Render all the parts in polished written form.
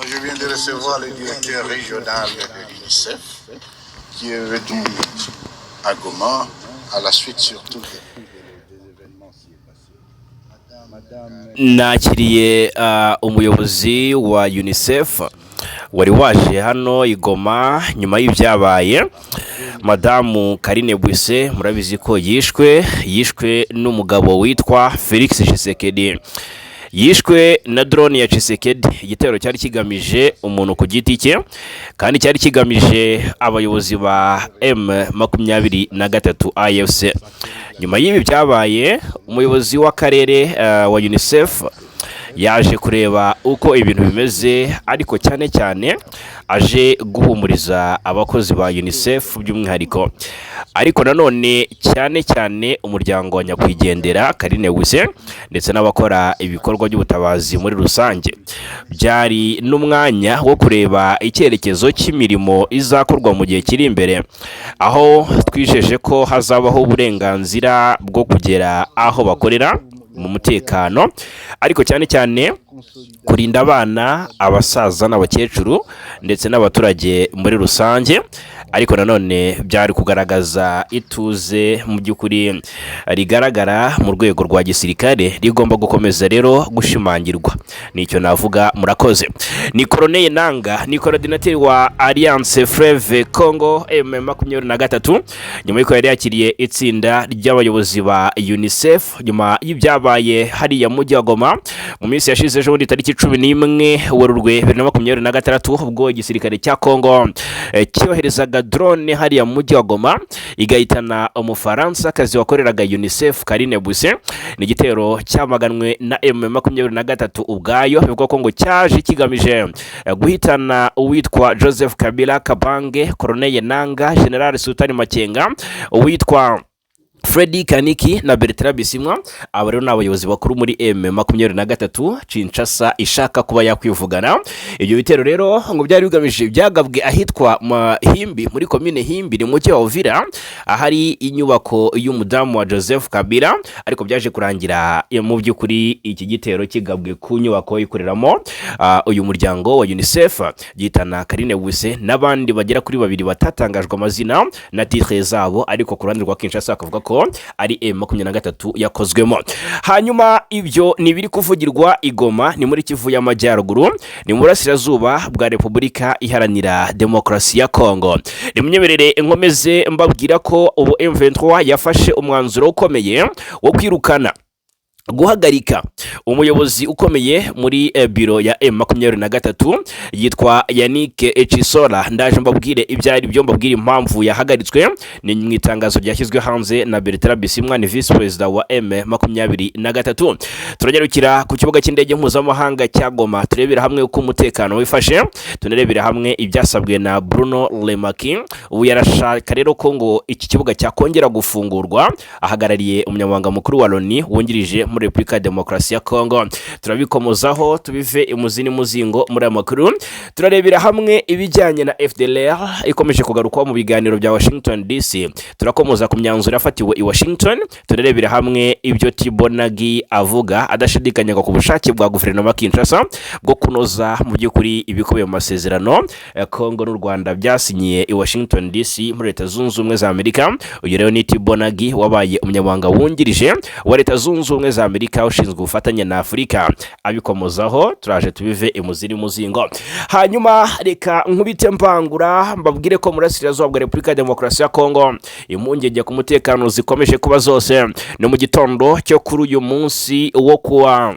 Donc, je viens de recevoir le directeur régional de l'UNICEF qui est venu à Goma à la suite surtout des événements qui est passé. nakiriye umuyobozi wa UNICEF wari waje hano i Goma nyuma y'ibyabaye. Madamu Karine Bwise murabizi ko yishwe n'umugabo witwa Felix Tshisekedi, yishwe na drone ya Tshisekedi. Igitero cyari kigamije umuntu ku giti cye kandi cyari kigamije abayobozi ba M23 AFC. Nyuma y'ibi byabaye, umuyobozi w'akarere wa UNICEF yaje kureba uko ibintu bimeze, ariko cyane cyane aje guhumuriza abakozi ba UNICEF by'umwihariko, ariko nanone cyane umuryango wa nyakwigendera Karine Bwise ndetse n'abakora ibikorwa by'ubutabazi muri rusange. Byari n'umwanya wo kureba icyerekezo cy'imirimo izakorwa mu gihe kiri imbere, aho twijeje ko hazabaho uburenganzira bwo kugera aho bakorera mu mutekano, ariko cyane kurinda abana, abasaza n'abakecuru ndetse n'abaturage muri rusange. Ariko nanone byari kugaragaza ituze mu by'ukuri rigaragara mu rwego rwa gisirikare rigomba gukomeza rero gushimangirwa. Nicyo navuga. Murakoze. Ni Colonel Nanga, ni coordinateur wa Alliance Fleuve Congo M23, nyuma y'uko yari yakiriye itsinda ry'abayobozi ba UNICEF nyuma y'ibyabaye hariya mu mujyi wa Goma mu minsi yashize ejo bundi tariki 11 Werurwe 2026, ubwo igisirikare cya Congo cyoherezaga drone hariya mu mujyi wa Goma igahitana Umufaransa-kazi wakoreraga UNICEF Karine Bwise. Ni igitero cyamaganwe na M23 ubwayo, bivuga ko ngo cyaje kigamije guhitana uwitwa Joseph Kabila Kabange, Colonel Nanga, General Sultani Makenga, uwitwa Freddy Kaniki na Bertrand Bisimwa. Aba rero n'abayobozi bakuru muri M23 Kinshasa ishaka kuba yakwivugana. Ibyo bitero rero ngo byari bigamije byagabwe ahitwa Mahimbi muri commune Himbi ni mucyo wa Uvira, ahari inyubako y'umudamu wa Joseph Kabila, ariko byaje kurangira mu by'ukuri iki gitero kigabwe ku nyubako ikoreramo uyu muryango wa UNICEF gitana Karine Bwise n'abandi bagera kuri babiri batatangajwe amazina na titre zabo, ariko ku ruhande rwa Kinshasa akavuga ko ari M23 yakozwemo. Hanyuma ibyo ni biri kuvugirwa i Goma, ni muri Kivu y'Amajyaruguru, ni mu burasirazuba bwa Repubulika Iharanira Demokarasi ya Kongo. Nimunyemerere nkomeze mbabwira ko ubu M23 yafashe umwanzuro ukomeye wo kwirukana, guhagarika umuyobozi ukomeye muri biro ya M23 yitwa Yannick Echisola. Ndaje mbabwire ibyari byo, mbabwire impamvu yahagaritswe. Ni mu itangazo ryashyizwe hanze na Bertrand Bisimwa, ni vice president wa M23. Turagerukira ku kibuga cy'indege mpuzamahanga cya Goma, turebera hamwe uko umutekano wifashe, tunarebera hamwe ibyasabwe na Bruno Lemaki. Ubu yarashaka rero ko ngo iki kibuga cyakongera gufungurwa. Ahagarariye umunyamabanga mukuru wa Loni wungirije muri Repubulika ya Demokarasi ya Kongo. Turabikomozaho tubive imuzini muzingo muri amakuru. Turarebera hamwe ibijyanye na FDLR ikomeje kugarukwa mu biganiro bya Washington DC. Turakomoza ku myanzuro yafatiwe i Washington. Turarebera hamwe ibyo Tibonagi avuga adashidikanya ku bushake bwa guverinoma Kinshasa bwo kunoza mu by'ukuri ibikubiye mu masezerano Kongo n'u Rwanda byasinyiye i Washington DC muri Leta Zunze Ubumwe za Amerika. Uyu rero ni Tibonagi wabaye umunyamabanga wungirije wa Leta Zunze Ubumwe za Amerika ushinzwe ubufatanye na Afurika. Abikomozaho turaje tubive imuziri muzingo. Hanyuma reka nkubite mbangura mbabwire ko murasirazuba bwa Repubulika ya Demokarasi ya Kongo impungenge ku mutekano zikomeje kuba zose. No mu gitondo cyo kuri uyu munsi wo kuwa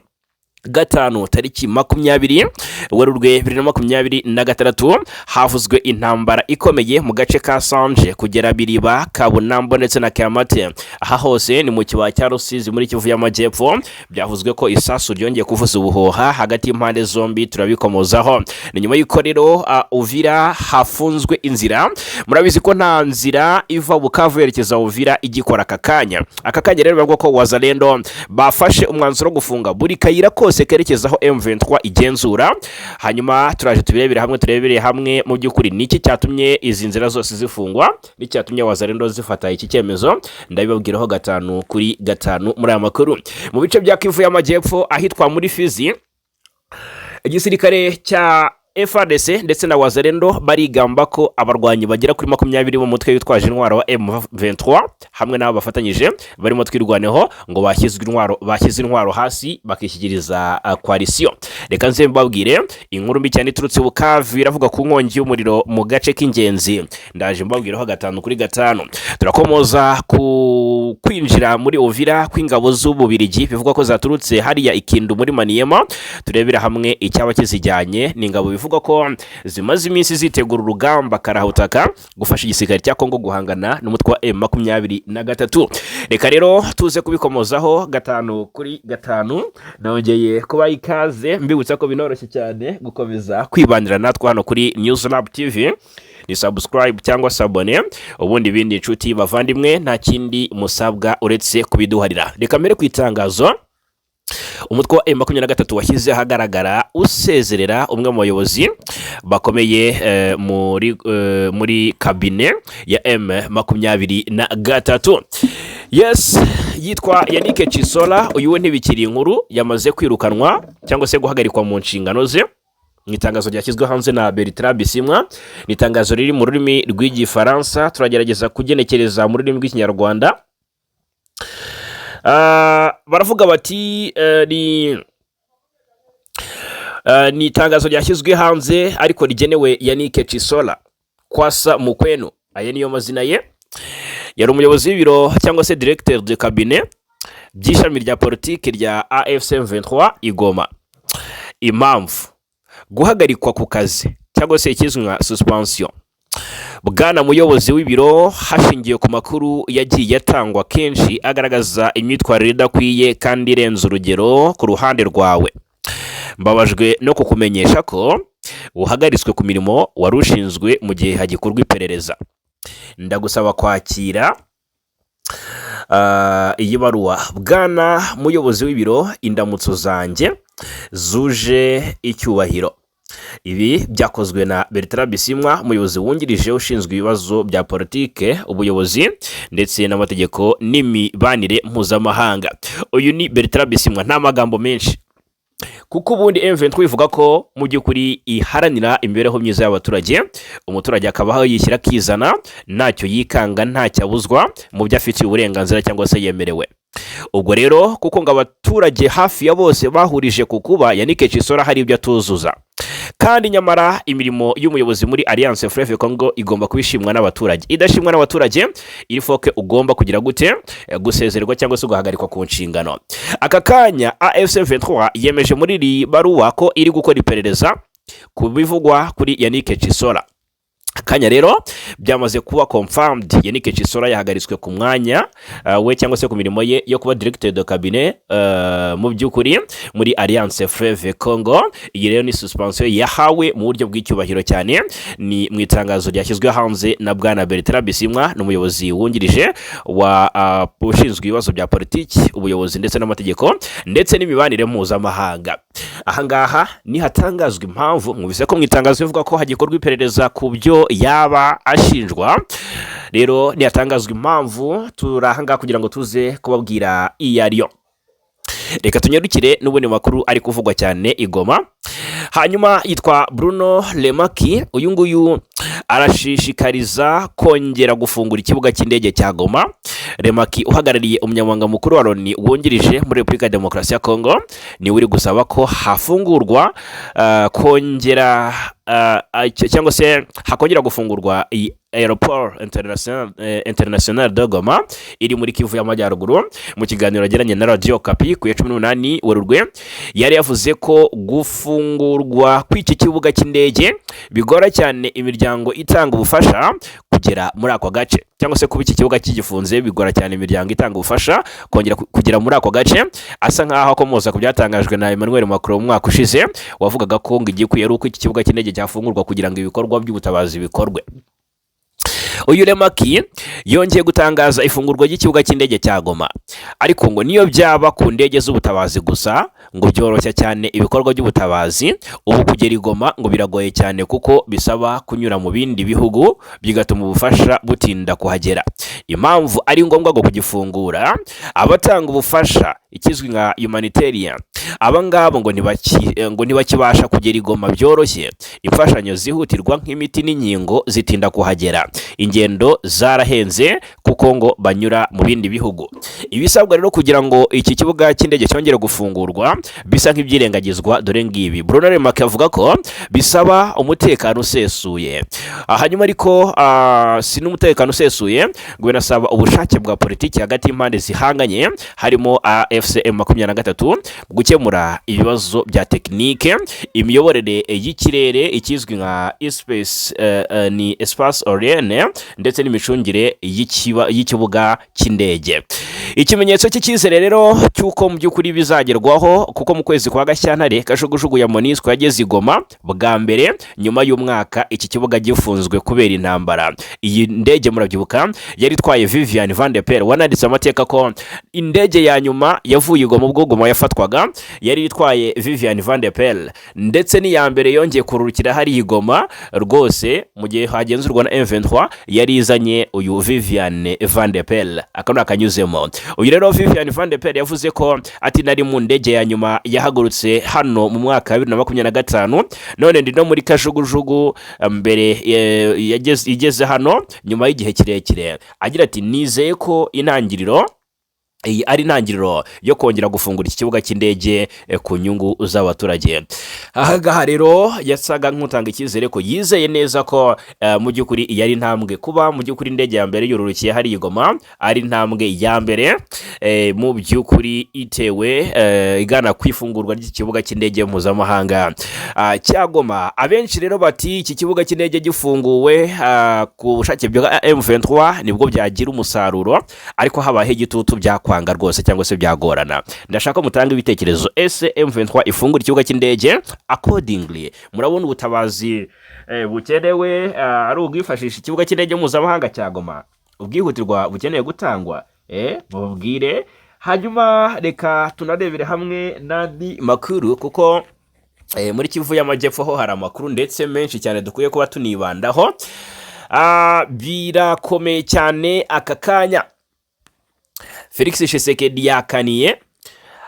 gatanu tariki 20 Werurwe 2026 havuzwe intambara ikomeye mu gace ka Sanje kugera Biriba, Kabunambo ndetse na Kamate. Aha hose ni mu kibaya cya Rusizi muri Kivu y'Amajyepfo. Byavuzwe ko isasu ryongeye kuvuza ubuhoha hagati y'impande zombi. Turabikomozaho. Ni nyuma y'uko rero Uvira hafunzwe inzira. Murabizi ko nta nzira iva Bukavu yerekeza Uvira igikora akakanya rero bavuga ko Wazalendo bafashe umwanzuro wo gufunga buri kayira kose kerekezaho M23 igenzura. Hanyuma turaje turebere hamwe mu by'ukuri niki cyatumye izi nzira zose zifungwa, n'icyatumye Wazalendo zifata iki cyemezo. Ndabibabwiraho 5 muri aya makuru. Mu bice bya Kivu y'Amajyepfo ahitwa muri Fizi, igisirikare cya FARDC ndetse na Wazalendo barigamba ko abarwanyi bagera kuri 20 mu mutwe witwaje intwaro wa M23 hamwe n'abo bafatanyije barimo twirwaneho ngo bashyize intwaro hasi bakishyikiriza coalition. Reka nze mbabwire inkuru mbi cyane iturutse Bukavu iravuga ku nkongi y'umuriro mu gace k'ingenzi. Ndaje mbabwireho 5 kuri 5. Turakomoza ku kwinjira muri Uvira kw'ingabo z'Ububirigi bivuga ko zaturutse hariya Ikindu muri Maniema. Turebera hamwe icyaba kizijyanye n'ingabo bivuga ko zimaze iminsi zitegura urugamba karahutaka gufasha igisirikare cya Kongo guhangana n'umutwe wa M23. Reka rero tuze kubikomozaho 5 kuri 5. Nongeye kuba ikaze mbibutsa ko binoroshye cyane gukomeza kwibanira natwe hano kuri News Lab TV. Ni subscribe cyangwa sabone, ubundi bindi inshuti bavandimwe nta kindi musabwa uretse kubiduharira. Reka mbere kwitangazo umutwe wa M23 washyize ahagaragara usezerera umwe mu bayobozi bakomeye muri kabine ya M23. Yes, yitwa Yannick Chisola. Uyu we ntibikiri inkuru, yamaze kwirukanwa cyangwa se guhagarikwa mu nshingano ze. Nitangazo ryashyizwe hanze na Bertrand Bisimwa. Nitangazo riri mu rurimi rw'igifaransa, turagerageza kugenekereza mu rurimi rw'ikinyarwanda. Baravuga bati ni itangazo ryashyizwe hanze ariko rigenewe Yannick Chisola Kwasa Mukwenu. Aya niyo mazina ye. Yari umuyobozi w'ibiro cyangwa se directeur de cabinet by'ishami rya politike rya AFC M23 Igoma. Impamvu guhagarikwa ku kazi cyangwa se ikizwi nka suspension. Bwana muyobozi w'ibiro hashingiye ku makuru yagiye yatangwa kenshi agaragaza imyitwarire idakwiye kandi irenze urugero ku ruhande rwawe. Mbabajwe no kukumenyesha ko uhagaritswe ku mirimo warushinzwe mu gihe hagikorwa iperereza. Ndagusaba kwakira iyi baruwa. Bwana muyobozi w'ibiro, indamutso zanjye zuje icyubahiro. Ibi byakozwe na Bertrand Bisimwa, umuyobozi wungirije ushinzwe ibibazo bya politike, ubuyobozi ndetse n'amategeko n'imibanire mpuzamahanga. Uyu ni Bertrand Bisimwa, nta magambo menshi kuko ubundi M23 ivuga ko mu by'ukuri iharanira imibereho myiza y'abaturage. Umuturage akabaho yishyira kizana, ntacyo yikanga, ntacyo abuzwa mu byo afitiye uburenganzira cyangwa se yemerewe. Ubwo rero kuko ngo abaturage hafi ya bose bahurije ku kuba Yannick Chisola hari ibyo atuzuza, kandi nyamara imirimo y'umuyobozi muri Alliance Fleuve Congo igomba kubishimwa n'abaturage. Idashimwa n'abaturage iri foke ugomba kugira gute gusezererwa cyangwa se guhagarikwa ku nshingano. Aka kanya AFC M23 yemeje muri iri baruwa ko iri gukora iperereza ku bivugwa kuri Yannick Chisola. Kanya rero byamaze kuba confirmed. Yannick Chisola yahagaritswe ku mwanya we cyangwa se ku mirimo ye yo kuba directeur de cabinet mu by'ukuri muri Alliance Fleuve Congo. Iyi rero ni suspension yahawe mu buryo bw'icyubahiro cyane. Ni mu itangazo ryashyizwe hanze na Bwana Bertrand Bisimwa, n'umuyobozi wungirije wa ushinzwe ibibazo bya politiki, ubuyobozi ndetse n'amategeko ndetse n'imibanire mpuzamahanga. Ahangaha ni hatangazwa impamvu. Mwumvise ko mu itangazo bivuga ko hagikorwa iperereza ku byo yaba ashinjwa. Rero ni hatangazwa impamvu, turahanga kugira ngo tuze kubabwira iyariyo. Reka tunyarukire n'ubundi makuru ari kuvugwa cyane Igoma. Hanyuma yitwa Bruno Lemaki. Uyu nguyu arashishikariza kongera gufungura ikibuga cy'indege cya Goma. Lemaki uhagarariye umunyamabanga mukuru wa Loni wungirije muri Repubulika ya Demokarasi ya Kongo ni uri gusaba ko hafungurwa kongera cyangwa se hakongera gufungurwa Aeroport International de Goma iri muri Kivu y'Amajyaruguru. Mu kiganiro yagiranye na Radio Okapi ku 18 Werurwe yari yavuze ko gufungurwa kw'iki kibuga cy'indege bigora cyane imiryango itanga ubufasha kugera muri ako gace, cyangwa se kuba iki kibuga kigifunze bigora cyane imiryango itanga ubufasha kugera muri ako gace. Asa nkaho akomoza ku byatangajwe na Emmanuel Macron mu mwaka ushize wavugaga ko ngo igikwiye ari uko iki kibuga cy'indege cyafungurwa kugira ngo ibikorwa by'ubutabazi bikorwe. Uyu Lemaki yongeye gutangaza ifungurwa ry'ikibuga cy'indege cya Goma, ariko ngo niyo byaba ku ndege z'ubutabazi gusa ngo byoroshya cyane ibikorwa by'ubutabazi. Ubu kugera i Goma ngo biragoye cyane kuko bisaba kunyura mu bindi bihugu, bigatuma ubufasha butinda kuhagera. Impamvu ari ngombwa ngo kugifungura, abatanga ubufasha ikizwi nka humanitarian abangabo ngo ntibakibasha kugera igoma byoroshye, imfashanyo zihutirwa nk'imiti n'inkingo zitinda kuhagera, ingendo zarahenze kuko ngo banyura mu bindi bihugu. Ibisabwa rero kugira ngo iki kibuga cy'indege cyongere gufungurwa bisa nk'ibyirengagizwa, dore ngibi Bruno Le Maire avuga ko bisaba umutekano usesuye. Hanyuma ariko si n'umutekano usesuye ngo binasaba ubushake bwa politiki hagati y'impande zihanganye harimo FCM 23 gukemura ibibazo bya tekinike, imiyoborere y'ikirere ikizwi nka ni espace aérien ndetse n'imicungire y'ikibuga cy'indege. Ikimenyetso cy'icyizere rero cy'uko mu by'ukuri bizagerwaho kuko mu kwezi kwa Gashyantare kajugujugu ya MONUSCO yageze i Goma bwa mbere nyuma y'umwaka iki kibuga gifunzwe kubera intambara. Iyi ndege murabyibuka yari itwaye Viviane Van de Per, wananditse amateka ko indege ya nyuma yavuye i Goma ubwo Goma yafatwaga yari itwaye Viviane Van de Per, ndetse n'iya mbere yongeye kururukira hari i Goma rwose mu gihe hagenzurwa na M23 yari izanye uyu Viviane Van de Per, akano akanyuzemo. Uyu rero Viviane Van de Per yavuze ko ati nari mu ndege ya nyuma yahagurutse hano mu mwaka wa 2025, none ndi no muri kajugujugu mbere igeze hano nyuma y'igihe kirekire. Agira ati nizeye ko iyi ari intangiriro yo kongera gufungura iki kibuga cy'indege ku nyungu z'abaturage. Aha rero yasaga nk'utanga icyizere ko yizeye neza ko mu by'ukuri yari intambwe kuba mu by'ukuri indege ya mbere yururukiye hari i Goma ari intambwe ya mbere mu by'ukuri itewe igana kwifungurwa ry'ikibuga cy'indege mpuzamahanga cya Goma. Abenshi rero bati iki kibuga cy'indege gifunguwe ku bushake bwa M23 nibwo byagira umusaruro, ariko habaho igitutu kwanga rwose cyangwa se byagorana. Ndashaka mutanga ibitekerezo, ese M23 ifungura ikibuga cy'indege accordingly murabona ubutabazi bukenewe ari ubwifashisha ikibuga cy'indege mpuzamahanga cya Goma, ubwihutirwa bukeneye gutangwa mubwire. Hanyuma reka tunarebere hamwe n'andi makuru kuko muri Kivu y'Amajyepfo ho hari amakuru ndetse menshi cyane dukwiye kuba tunibandaho. Birakomeye cyane aka kanya. Felix Tshisekedi yakaniye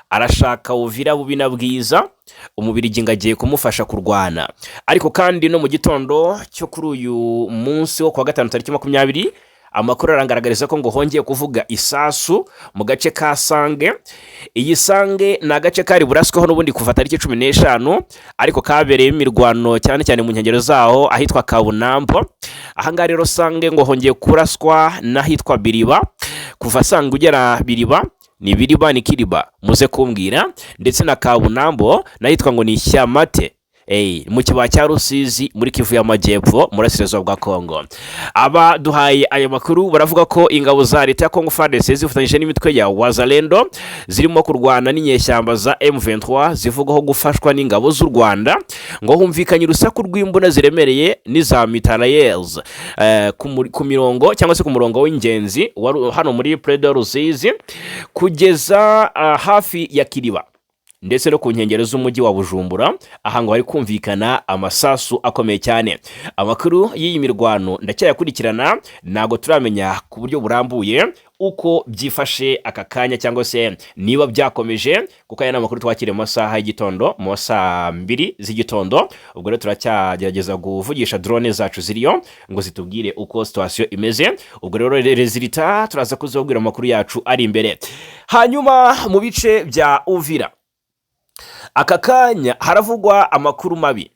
arashaka Uvira bubi na bwiza, umubiri ngagiye kumufasha kurwana. Ariko kandi no mu gitondo cyo kuri uyu munsi wo kwa gatanu tariki 20 amakuru arangaragariza ko ngo hongeye kuvuga isasu mu gace ka Sange. Iyi Sange na gace kari burasweho n'ubundi kuva tariki 15, ariko kabereye imirwano cyane cyane mu nkengero zaho ahitwa Kabunambo. Aha rero Sange ngo hongeye kuraswa n'ahitwa Biriba, kuva Sange ugera Biriba ni Biriba ni Kiriba muze kumbwira, ndetse na Kabunambo nahitwa ngo ni Shyamate mu kibaya cya Rusizi muri Kivu y'Amajyepfo murasirazuba bwa Kongo. Aba duhaye aya makuru baravuga ko ingabo za leta ya Kongo FARDC zifatanyije n'imitwe ya Wazalendo zirimo kurwana n'inyeshyamba za M23 zivugaho gufashwa n'ingabo z'u Rwanda, ngo humvikanye urusaku rw'imbunda ziremereye n'iza mitrailleuse ku mirongo cyangwa se ku murongo w'ingenzi hano muri Preda Rusizi kugeza hafi ya Kiriba ndetse no ku nkengero z'umujyi wa Bujumbura. Aha ngo hari kumvikana amasasu akomeye cyane. Amakuru y'iyi mirwano ndacyayakurikirana, ntago turamenya ku buryo burambuye uko byifashe aka kanya cyangwa se niba byakomeje, kuko aya n'amakuru twakiriye mu masaha y'igitondo mu saa 2 z'igitondo. Ubwo rero turacyagerageza kuvugisha drone zacu ziriyo ngo zitubwire uko situation imeze. Ubwo rero resultat turaza kuzobwira amakuru yacu ari imbere. Hanyuma mu bice bya Uvira aka kanya haravugwa amakuru mabi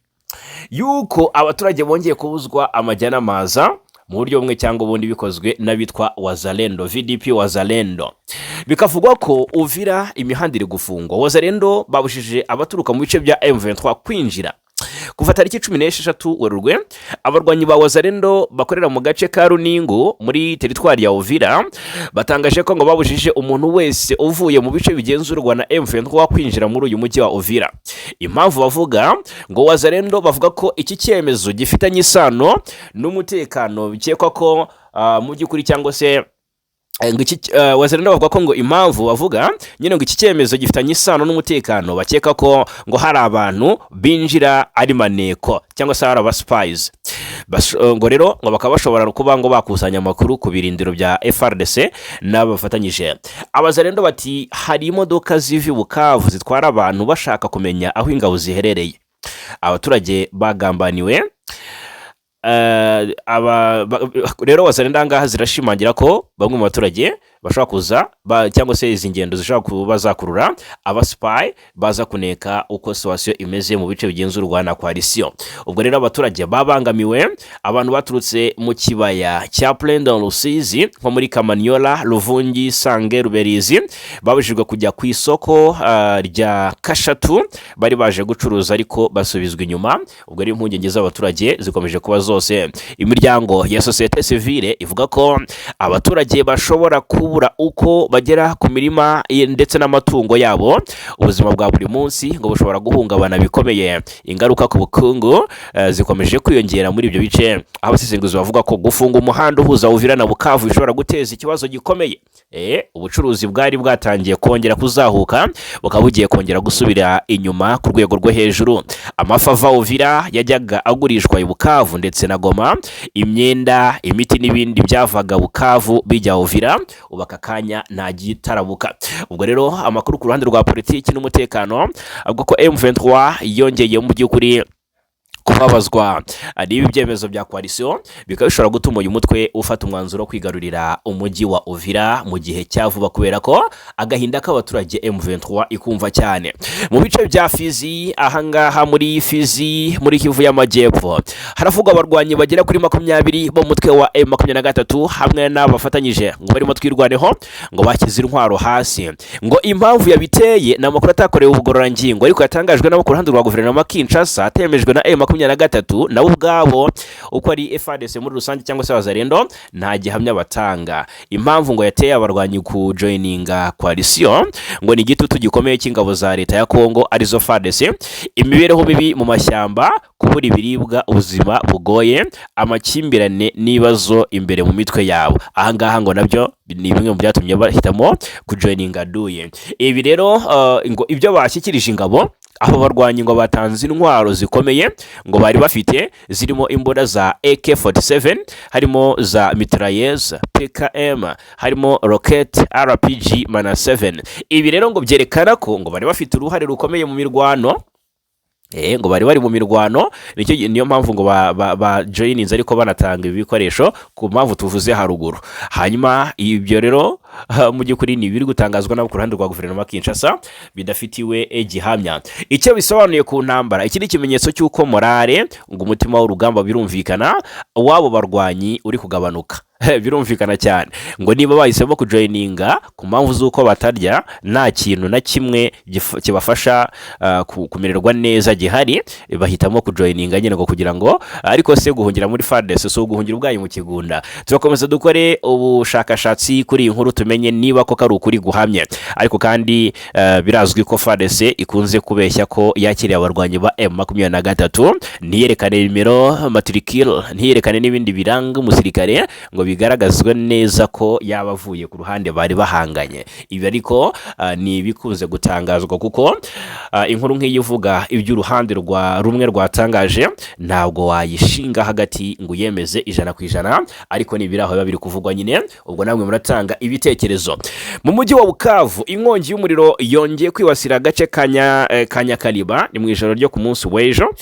yuko abaturage bongeye kubuzwa amajyana amaza mu buryo bumwe cyangwa ubundi bikozwe n'abitwa Wazalendo, VDP Wazalendo. Bikavugwa ko Uvira imihanda iri gufungwa. Wazalendo babushije abaturuka mu bice bya M23 kwinjira. Kuva tariki 16 Werurwe abarwanyi ba Wazalendo bakorera mu gace ka Runingo muri teritwari ya Uvira batangaje ko ngo babujije umuntu wese uvuye mu bice bigenzurwa na M23 kwinjira muri uyu mujyi wa Uvira. Impamvu bavuga ngo Wazalendo bavuga ko iki cyemezo gifitanye isano n'umutekano, bikekwa ko mu by'ukuri cyangwa se Wazalendo bavuga ko ngo impamvu bavuga nyine ngo iki cyemezo gifitanye isano n'umutekano, bakeka ko ngo hari abantu binjira ari maneko cyangwa se hari aba spies. ngo rero ngo bakaba bashobora kuba ngo bakusanya amakuru ku birindiro bya FRDC n'abafatanyije. Abazalendo bati hari imodoka ziva i Bukavu zitwara abantu bashaka kumenya aho ingabo ziherereye. Abaturage bagambaniwe. Rero wazalendo ngaha zirashimangira ko bamwe mu baturage bashobora kuza cyangwa se izi ngendo zishobora kuba zakurura abasipay baza kuneka uko situation imeze mu bice bigenzurwa na coalition. Ubwo rero abaturage babangamiwe, abantu baturutse mu kibaya cya Plaine Rusizi nko muri Kamanyola, Ruvungi, Sange, Ruberizi babujijwe kujya ku isoko rya Kashatu, bari baje gucuruza ariko basubizwa inyuma. Ubwo rero impungenge z'abaturage zikomeje kuba zose. Imiryango ya societe civile ivuga ko abaturage bashobora kubura uko bagera ku mirima ndetse n'amatungo yabo. Ubuzima bwa buri munsi ngo bushobora guhungabana bikomeye. Ingaruka ku bukungu zikomeje kwiyongera muri ibyo bice. Abasesenguzi bavuga ko gufunga umuhanda uhuza Uvira na Bukavu bishobora guteza ikibazo gikomeye. Ubucuruzi bwari bwatangiye kongera kuzahuka bukaba bugiye kongera gusubira inyuma ku rwego rwo hejuru. Amafi ava Uvira yajyaga agurishwa i Bukavu ndetse na Goma, imyenda, imiti n'ibindi byavaga Bukavu bijya Uvira, ubu aka kanya nta gitarabuka. Ubwo rero amakuru ku ruhande rwa politiki n'umutekano avuga ko M23 yongeye mu by'ukuri kubabazwa n'ibi byemezo bya coalition, bikaba bishobora gutuma uyu mutwe ufata umwanzuro kwigarurira umujyi wa Uvira mu gihe cyavuba, kubera ko agahinda k'abaturage M23 ikumva cyane. Mu bice bya Fizi, ahangaha muri Fizi muri Kivu y'Amajyepfo haravuga abarwanyi bagera kuri 20 bo mutwe wa M23 hamwe n'abafatanyije ngo barimo twirwaneho, ngo bakize intwaro hasi. Ngo impamvu yabiteye na makuru atakorewe ubugororangingo ariko yatangajwe n'abo ku ruhande rwa guverinoma Kinshasa, atemejwe na M23 nabo ubwabo uko ari FARDC muri rusange cyangwa se abazalendo nta gihamya batanga. Impamvu ngo yateye abarwanyi ku joininga coalition ngo ni igitutu gikomeye cy'ingabo za leta ya Kongo arizo FARDC, imibereho mibi mu mashyamba, kubura ibiribwa, ubuzima bugoye, amakimbirane n'ibibazo imbere mu mitwe yabo. Ahangaha ngo nabyo ni bimwe mu byatumye bahitamo kujoininga duye. Ibi rero ngo ibyo bashyikirije ingabo, aho barwanyi ngo batanze intwaro zikomeye ngo bari bafite zirimo imbunda za AK47, harimo za mitrailleuse PKM, harimo rocket RPG mana 7. Ibi rero ngo byerekana ko ngo bari bafite uruhare rukomeye mu mirwano. Ngo bari mu mirwano, niyo mpamvu ngo ba joininze ariko banatanga ibikoresho ku mpamvu tuvuze haruguru. Hanyuma ibyo rero mu by'ukuri ni biri gutangazwa n'abo ku ruhande rwa guverinoma Kinshasa bidafitiwe gihamya. Icyo bisobanuye ku ntambara, iki ni ikimenyetso cy'uko morale ngo umutima w'urugamba birumvikana wabo barwanyi uri kugabanuka. Birumvikana cyane ngo niba bahisemo kujoininga ku mpamvu z'uko batarya, nta kintu na kimwe kibafasha kumererwa neza gihari, bahitamo kujoininga nyine ngo kugira ngo ariko se guhungira muri FARDC so guhungira ubwayo mu kigunda. Turakomeza dukore ubushakashatsi kuri iyi nkuru tumenye niba ko kari ukuri guhamye, ariko kandi birazwi ko FARDC ikunze kubeshya ko yakiriye abarwanyi ba M23, ntiyerekane nimero matricule, ntiyerekane n'ibindi biranga umusirikare ngo bigaragazwa neza ko yabavuye ku ruhande bari bahanganye. Ibi ariko ni bikunze gutangazwa kuko inkuru nk'iyi ivuga iby'uruhande rwa rumwe rwatangaje ntabwo wayishinga hagati ngo yemeze 100%, ariko nibiraho biba biri kuvugwa nyine, ubwo namwe muratanga ibitekerezo. Mu mujyi wa Bukavu inkongi y'umuriro yongeye kwibasira agace ka Nyakariba ni mu ijoro ryo ku munsi w'ejo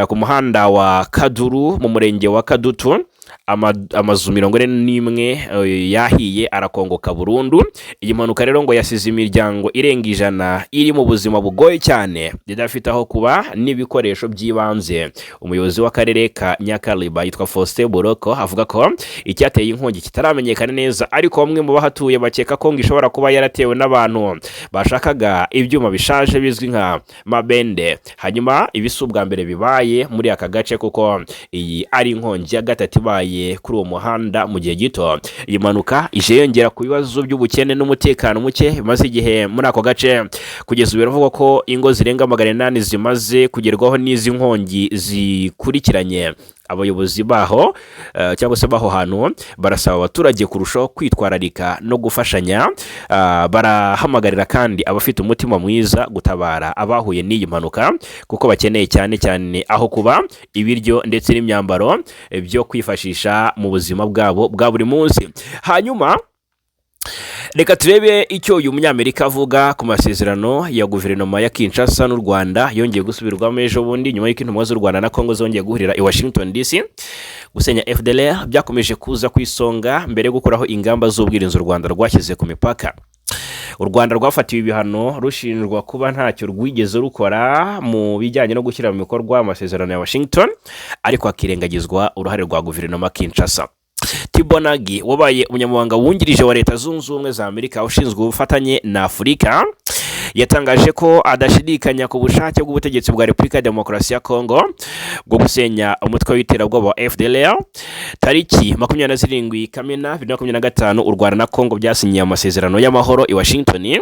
ku muhanda wa Kaduru mu murenge wa Kadutu. Amazu 41 yahiye arakongoka burundu. Iyi mpanuka rero ngo yasize imiryango irenga 100 iri mu buzima bugoye cyane idafite aho kuba n'ibikoresho by'ibanze. Umuyobozi w'akarere ka Nyakariba yitwa Faustin Boroko avuga ko icyateye inkongi kitaramenyekana neza, ariko bamwe mu bahatuye bakeka ko ishobora kuba yaratewe n'abantu bashakaga ibyuma bishaje bizwi nka mabende. Hanyuma ibisubwa mbere bibaye muri aka gace kuko iyi ari inkongi ya gatatu ibaye kuri uwo muhanda mu gihe gito. Iyi mpanuka ije yongera ku bibazo by'ubukene n'umutekano muke bimaze igihe muri ako gace. Kugeza ubu biravuga ko ingo zirenga 800 zimaze kugerwaho n'izi nkongi zikurikiranye. abayobozi baho cyangwa se baho hantu barasaba abaturage kurushaho kwitwararika no gufashanya. Barahamagarira kandi abafite umutima mwiza gutabara abahuye n'iyi mpanuka kuko bakeneye cyane cyane aho kuba, ibiryo ndetse n'imyambaro byo kwifashisha mu buzima bwabo bwa buri munsi. Hanyuma reka turebe icyo uyu munyamerika avuga ku masezerano ya guverinoma ya Kinshasa n'u Rwanda yongeye gusubirwamo ejo bundi nyuma y'uko intumwa z'u Rwanda na Kongo zongeye guhurira i Washington DC. Gusenya FDLR byakomeje kuza ku isonga mbere yo gukuraho ingamba z'ubwirinzi u Rwanda rwashyize ku mipaka. U Rwanda rwafatiwe ibihano rushinjwa kuba ntacyo rwigeze rukora mu bijyanye no gushyira mu bikorwa amasezerano ya Washington, ariko hakirengagizwa uruhare rwa guverinoma Kinshasa. Tibonagi wabaye umunyamabanga wungirije wa Leta Zunze Ubumwe za Amerika ushinzwe ubufatanye na Afurika yatangaje ko adashidikanya ku bushake bw'ubutegetsi bwa Repubulika ya Demokarasi ya Kongo bwo gusenya umutwe w'iterabwoba wa FDLR. Tariki 27 Kamena 2025 u Rwanda na Kongo byasinyiye amasezerano y'amahoro i Washington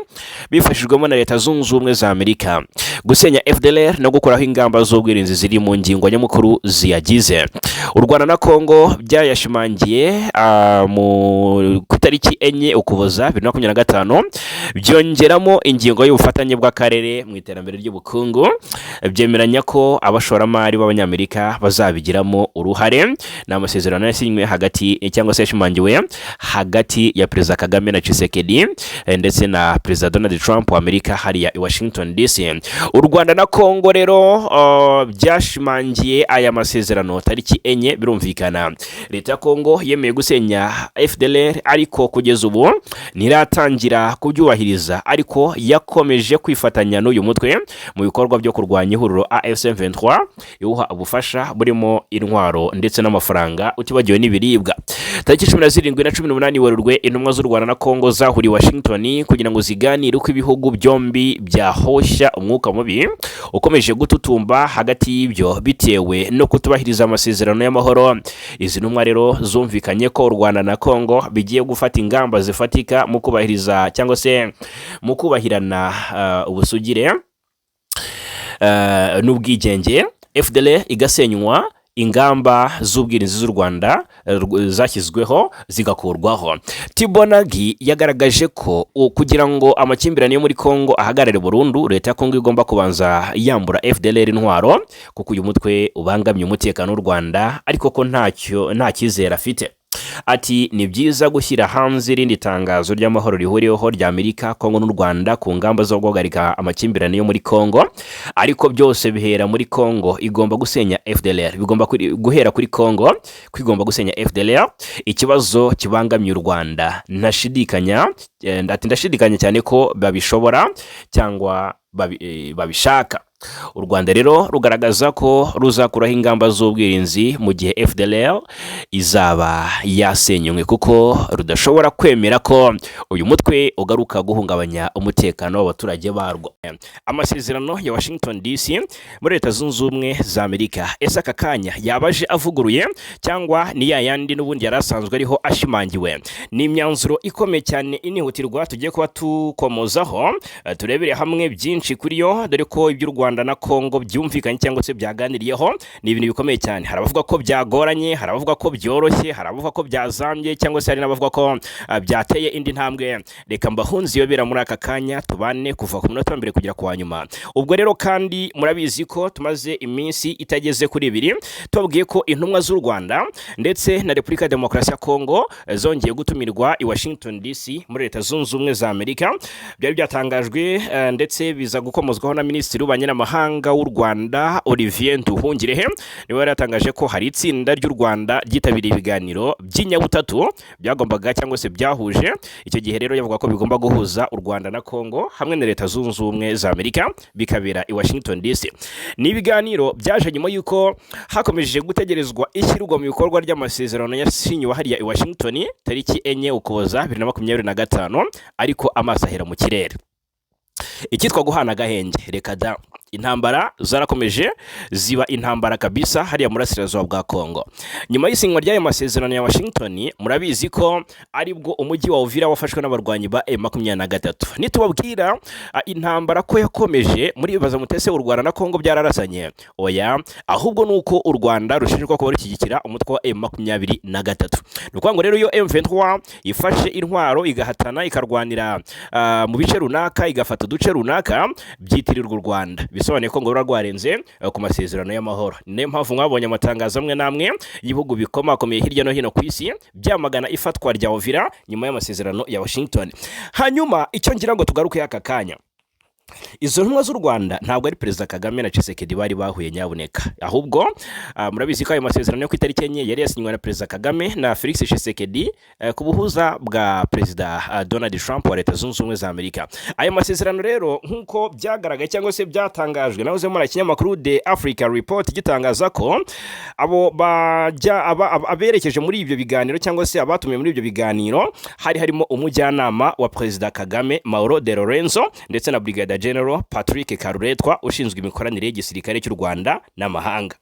bifashijwemo na Leta Zunze Ubumwe za Amerika. Gusenya FDLR no gukuraho ingamba z'ubwirinzi ziri mu ngingo nyamukuru ziyagize. U Rwanda na Kongo byayashimangiye ku tariki 4 Ukuboza 2025 byongeramo ingingo y'ubufatanye bw'akarere mu iterambere ry'ubukungu, byemeranya ko abashoramari b'abanyamerika bazabigiramo uruhare. Ni amasezerano yasinywe hagati cyangwa se yashimangiwe hagati ya Perezida Kagame na Tshisekedi ndetse na Perezida Donald Trump wa Amerika hariya i Washington DC. U Rwanda na Kongo rero byashimangiye aya masezerano tariki 4. Birumvikana Leta ya Kongo yemeye gusenya FDLR, ariko kugeza ubu ntiratangira kubyubahiriza, ariko yakomeje kwifatanya n'uyu mutwe mu bikorwa byo kurwanya ihuriro AFC M23 yuha ubufasha burimo intwaro ndetse n'amafaranga utibagiwe n'ibiribwa. Tariki 17 na 18 Werurwe intumwa z'u Rwanda na Kongo zahuriye Washington kugira ngo ziganire uko ibihugu byombi byahoshya umwuka mubi ukomeje gututumba hagati y'ibyo bitewe no kutubahiriza amasezerano y'amahoro. Izi ntumwa rero zumvikanye ko u Rwanda na Kongo bigiye gufata ingamba zifatika mu kubahiriza cyangwa se mu kubahirana ubusugire n'ubwigenge. FDLR igasenywa, ingamba z'ubwirinzi z'u Rwanda zashyizweho zigakurwaho. Tibonagi yagaragaje ko kugira ngo amakimbirane yo muri Kongo ahagarare burundu, Leta ya Kongo igomba kubanza yambura FDLR intwaro kuko uyu mutwe ubangamye umutekano w'u Rwanda, ariko ko nta cyizere afite. Ati ni byiza gushyira hanze irindi tangazo ry'amahoro rihuriyeho rya Amerika, Kongo n'u Rwanda ku ngamba zo guhagarika amakimbirane yo muri Kongo, ariko byose bihera muri Kongo igomba gusenya FDLR. Bigomba guhera kuri Kongo kwigomba gusenya FDLR. Ikibazo kibangamye u Rwanda ndashidikanya cyane ko babishobora cyangwa babishaka. U Rwanda rero rugaragaza ko ruzakuraho ingamba z'ubwirinzi mu gihe FDLR izaba yasenywe, kuko rudashobora kwemera ko uyu mutwe ugaruka guhungabanya umutekano w'abaturage barwo. Amasezerano ya Washington DC muri Leta Zunze Ubumwe za Amerika, ese aka kanya yabaje avuguruye cyangwa ni yayandi n'ubundi yarasanzwe ariho ashimangiwe? Ni imyanzuro ikomeye cyane inihutirwa tugiye kuba tukomozaho, turebere hamwe byinshi kuri yo, dore ko iby'u Rwanda na Kongo byumvikanye cyangwa se byaganiriyeho ni ibintu bikomeye cyane. Hari abavuga ko byagoranye, hari abavuga ko byoroshye, hari abavuga ko byazambye, cyangwa se hari n'abavuga ko byateye indi ntambwe. Reka mbahunze yobera muri aka kanya tubane kuva ku munota mbere kugera ku wanyuma. Ubwo rero kandi murabizi ko tumaze iminsi itageze kuri 2 tubwiye ko intumwa z'u Rwanda ndetse na Repubulika ya Demokarasi ya Kongo zongeye gutumirwa i Washington DC muri Leta Zunze Ubumwe za Amerika. Byari byatangajwe ndetse biza gukomozwaho na Minisitiri w'Ububanyi n'Amahanga w'u Rwanda Olivier Nduhungirehe. Niwe yatangaje ko hari itsinda ry'u Rwanda ryitabiriye ibiganiro by'inyabutatu byagombaga cyangwa se byahuje. Icyo gihe rero yavuga ko bigomba guhuza u Rwanda na Kongo hamwe na Leta Zunze Ubumwe za Amerika, bikabera i Washington DC. Ni ibiganiro byaje nyuma yuko hakomeje gutegerezwa ishyirwa mu bikorwa ry'amasezerano yasinywe hariya i Washington tariki 4 Ukuboza 2025, ariko amaso ahera mu kirere. Ikitwa guhana gahenge reka da intambara zarakomeje ziba intambara kabisa hariya murasirazuba bwa Kongo. Nyuma y'isinywa ry'ayo masezerano ya Washington, murabizi ko aribwo umujyi wa Uvira wafashwe n'abarwanyi ba M23. Nitubabwira intambara ko yakomeje, muri bibaza mutese u Rwanda na Kongo byararasanye. Oya, ahubwo nuko u Rwanda rushinjwa ko rushyigikira umutwe wa M23. Nuko ngo rero iyo M23 ifashe intwaro igahatana ikarwanira mu bice runaka, igafata uduce runaka, byitirirwa u Rwanda. Bisobanuye ko ngo rwarenze ku masezerano y'amahoro. Niyo mpamvu mwabonye amatangazo amwe namwe y'ibihugu bikomakomeye hirya no hino ku isi byamagana ifatwa rya Uvira nyuma y'amasezerano ya Washington. Hanyuma icyo ngira ngo tugaruke aka kanya, izo ntumwa z'u Rwanda ntabwo ari Perezida Kagame na Tshisekedi bari bahuye nyabuneka, ahubwo murabizi ko ayo masezerano yo ku itariki enye yari yasinywe na Perezida Kagame na Felix Tshisekedi ku buhuza bwa Perezida Donald Trump wa Leta Zunze Ubumwe za Amerika. Ayo masezerano rero nk'uko byagaragaye cyangwa se byatangajwe nahoze muri kinyamakuru The Africa Report gitangaza ko abo aberekeje muri ibyo biganiro cyangwa se abatumiye muri ibyo biganiro harimo umujyanama wa Perezida Kagame Mauro de Lorenzo ndetse na Brigadier General Patrick Karuretwa ushinzwe imikoranire y'igisirikare cy'u Rwanda n'amahanga.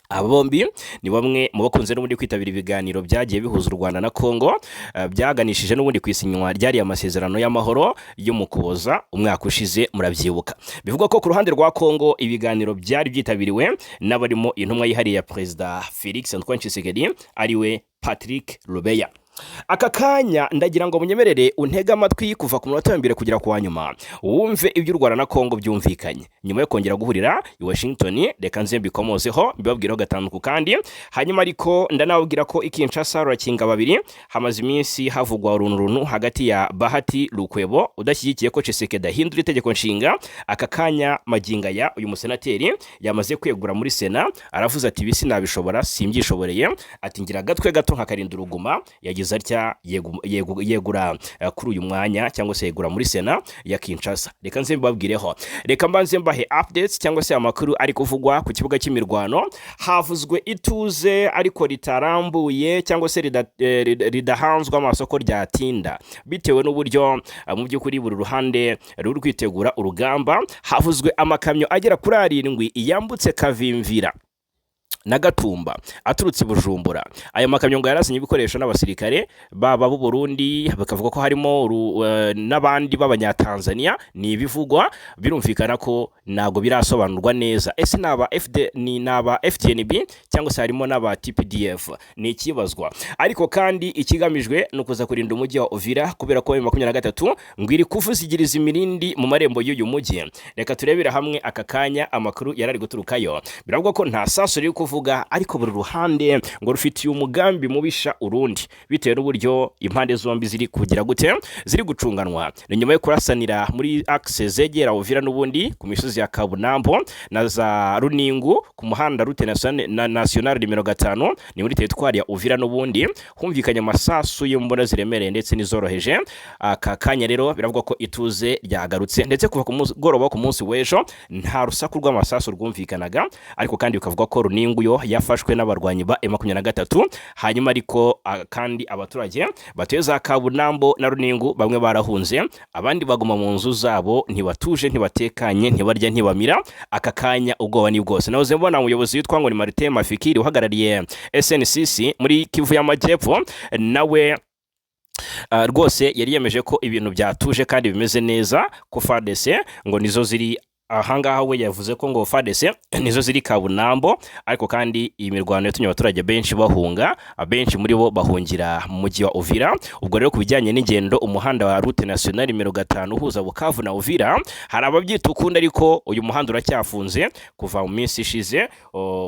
Aba bombi ni bamwe mu bakunze n'ubundi kwitabira ibiganiro byagiye bihuza u Rwanda na Kongo, byaganishije n'ubundi kwisinywa ryari amasezerano y'amahoro yo mu Kuboza umwaka ushize, murabyibuka. Bivugwa ko ku ruhande rwa Kongo ibiganiro byari byitabiriwe n'abarimo intumwa yihariye ya Perezida Felix Antoine Tshisekedi ariwe Patrick Lubeya. Aka kanya ndagira ngo munyemerere untega amatwi kuva ku munota w'ambere kugera ku wanyuma wumve ibyo u Rwanda na Kongo byumvikanye nyuma yo kongera guhurira i Washington. Reka nze mbikomozeho mbibabwireho gatanu kandi hanyuma ariko ndanababwira ko Kinshasa rurakinga babiri. Hamaze iminsi havugwa runtu hagati ya Bahati Lukwebo udashyigikiye ko Tshisekedi ahindura itegeko nshinga. Aka kanya maginga ya uyu musenateri yamaze kwegura muri Sena, aravuze ati bisi nabishobora simbyishoboreye, ati ngira gatwe gato nkakarinda uruguma. Yagize atya yegura kuri uyu mwanya cyangwa se yegura muri Sena ya Kinshasa. Reka nze mbabwireho, reka mbanze mbahe updates cyangwa se amakuru ari kuvugwa ku kibuga cy'imirwano. Havuzwe ituze ariko ritarambuye cyangwa se ridahanzwe amasoko ryatinda bitewe n'uburyo mu by'ukuri buri ruhande ruri kwitegura urugamba. Havuzwe amakamyo agera kuri 7 yambutse Kavimvira na Gatumba aturutse Bujumbura. Ayo makamyo ngo yarasinye ibikoresho n'abasirikare baba b'u Burundi, bakavuga ko harimo n'abandi b'abanyatanzania. Ni ibivugwa, birumvikana ko nago birasobanurwa neza. Ese naba FDNB cyangwa se harimo n'aba TPDF, ni ikibazwa. Ariko kandi ikigamijwe no kuza kurinda umujyi wa Uvira kubera ko 23 ngwiri kuvuzigiriza imirindi mu marembo y'uyu mujyi. Reka turebera hamwe aka kanya amakuru yarari guturukayo. Biravuga ko nta saso riri kuvuga, ariko buri ruhande ngo rufitiye umugambi mubisha urundi bitewe n'uburyo impande zombi ziri kugira gute ziri gucunganwa. Ni nyuma yo kurasanira muri axe zegera Uvira n'ubundi ku misozi ya Kabunambo na za Runingu ku muhanda Route Nationale nimero 5 ni muri teritwari ya Uvira n'ubundi humvikanye amasasu y'imbona ziremereye ndetse n'izoroheje. Aka kanya rero biravuga ko ituze ryagarutse ndetse kuva ku mugoroba ku munsi w'ejo nta rusaku rw'amasasu rwumvikanaga, ariko kandi bikavuga ko Runingu yo yafashwe n'abarwanyi ba M23. Hanyuma ariko kandi abaturage batuye za Kabunambo na Runingu bamwe barahunze, abandi baguma mu nzu zabo, ntibatuje ntibatekanye ntibarya ntibamira. Aka kanya ubwoba ni bwose. Nahoze mbona umuyobozi witwa ngo ni Martin Mafikiri uhagarariye SNCC muri Kivu y'Amajyepfo, nawe rwose yari yemeje ko ibintu byatuje kandi bimeze neza, ko FARDC ngo nizo ziri ahangaha. We yavuze ko ngo FARDC nizo ziri Kabunambo, ariko kandi iyi mirwano yatumye abaturage benshi bahunga, abenshi muri bo bahungira mu mujyi wa Uvira. Ubwo rero kubijyanye n'ingendo, umuhanda wa Route Nationale nimero 5 uhuza Bukavu na Uvira hari ababyita ukunda, ariko uyu muhanda uracyafunze kuva mu minsi ishize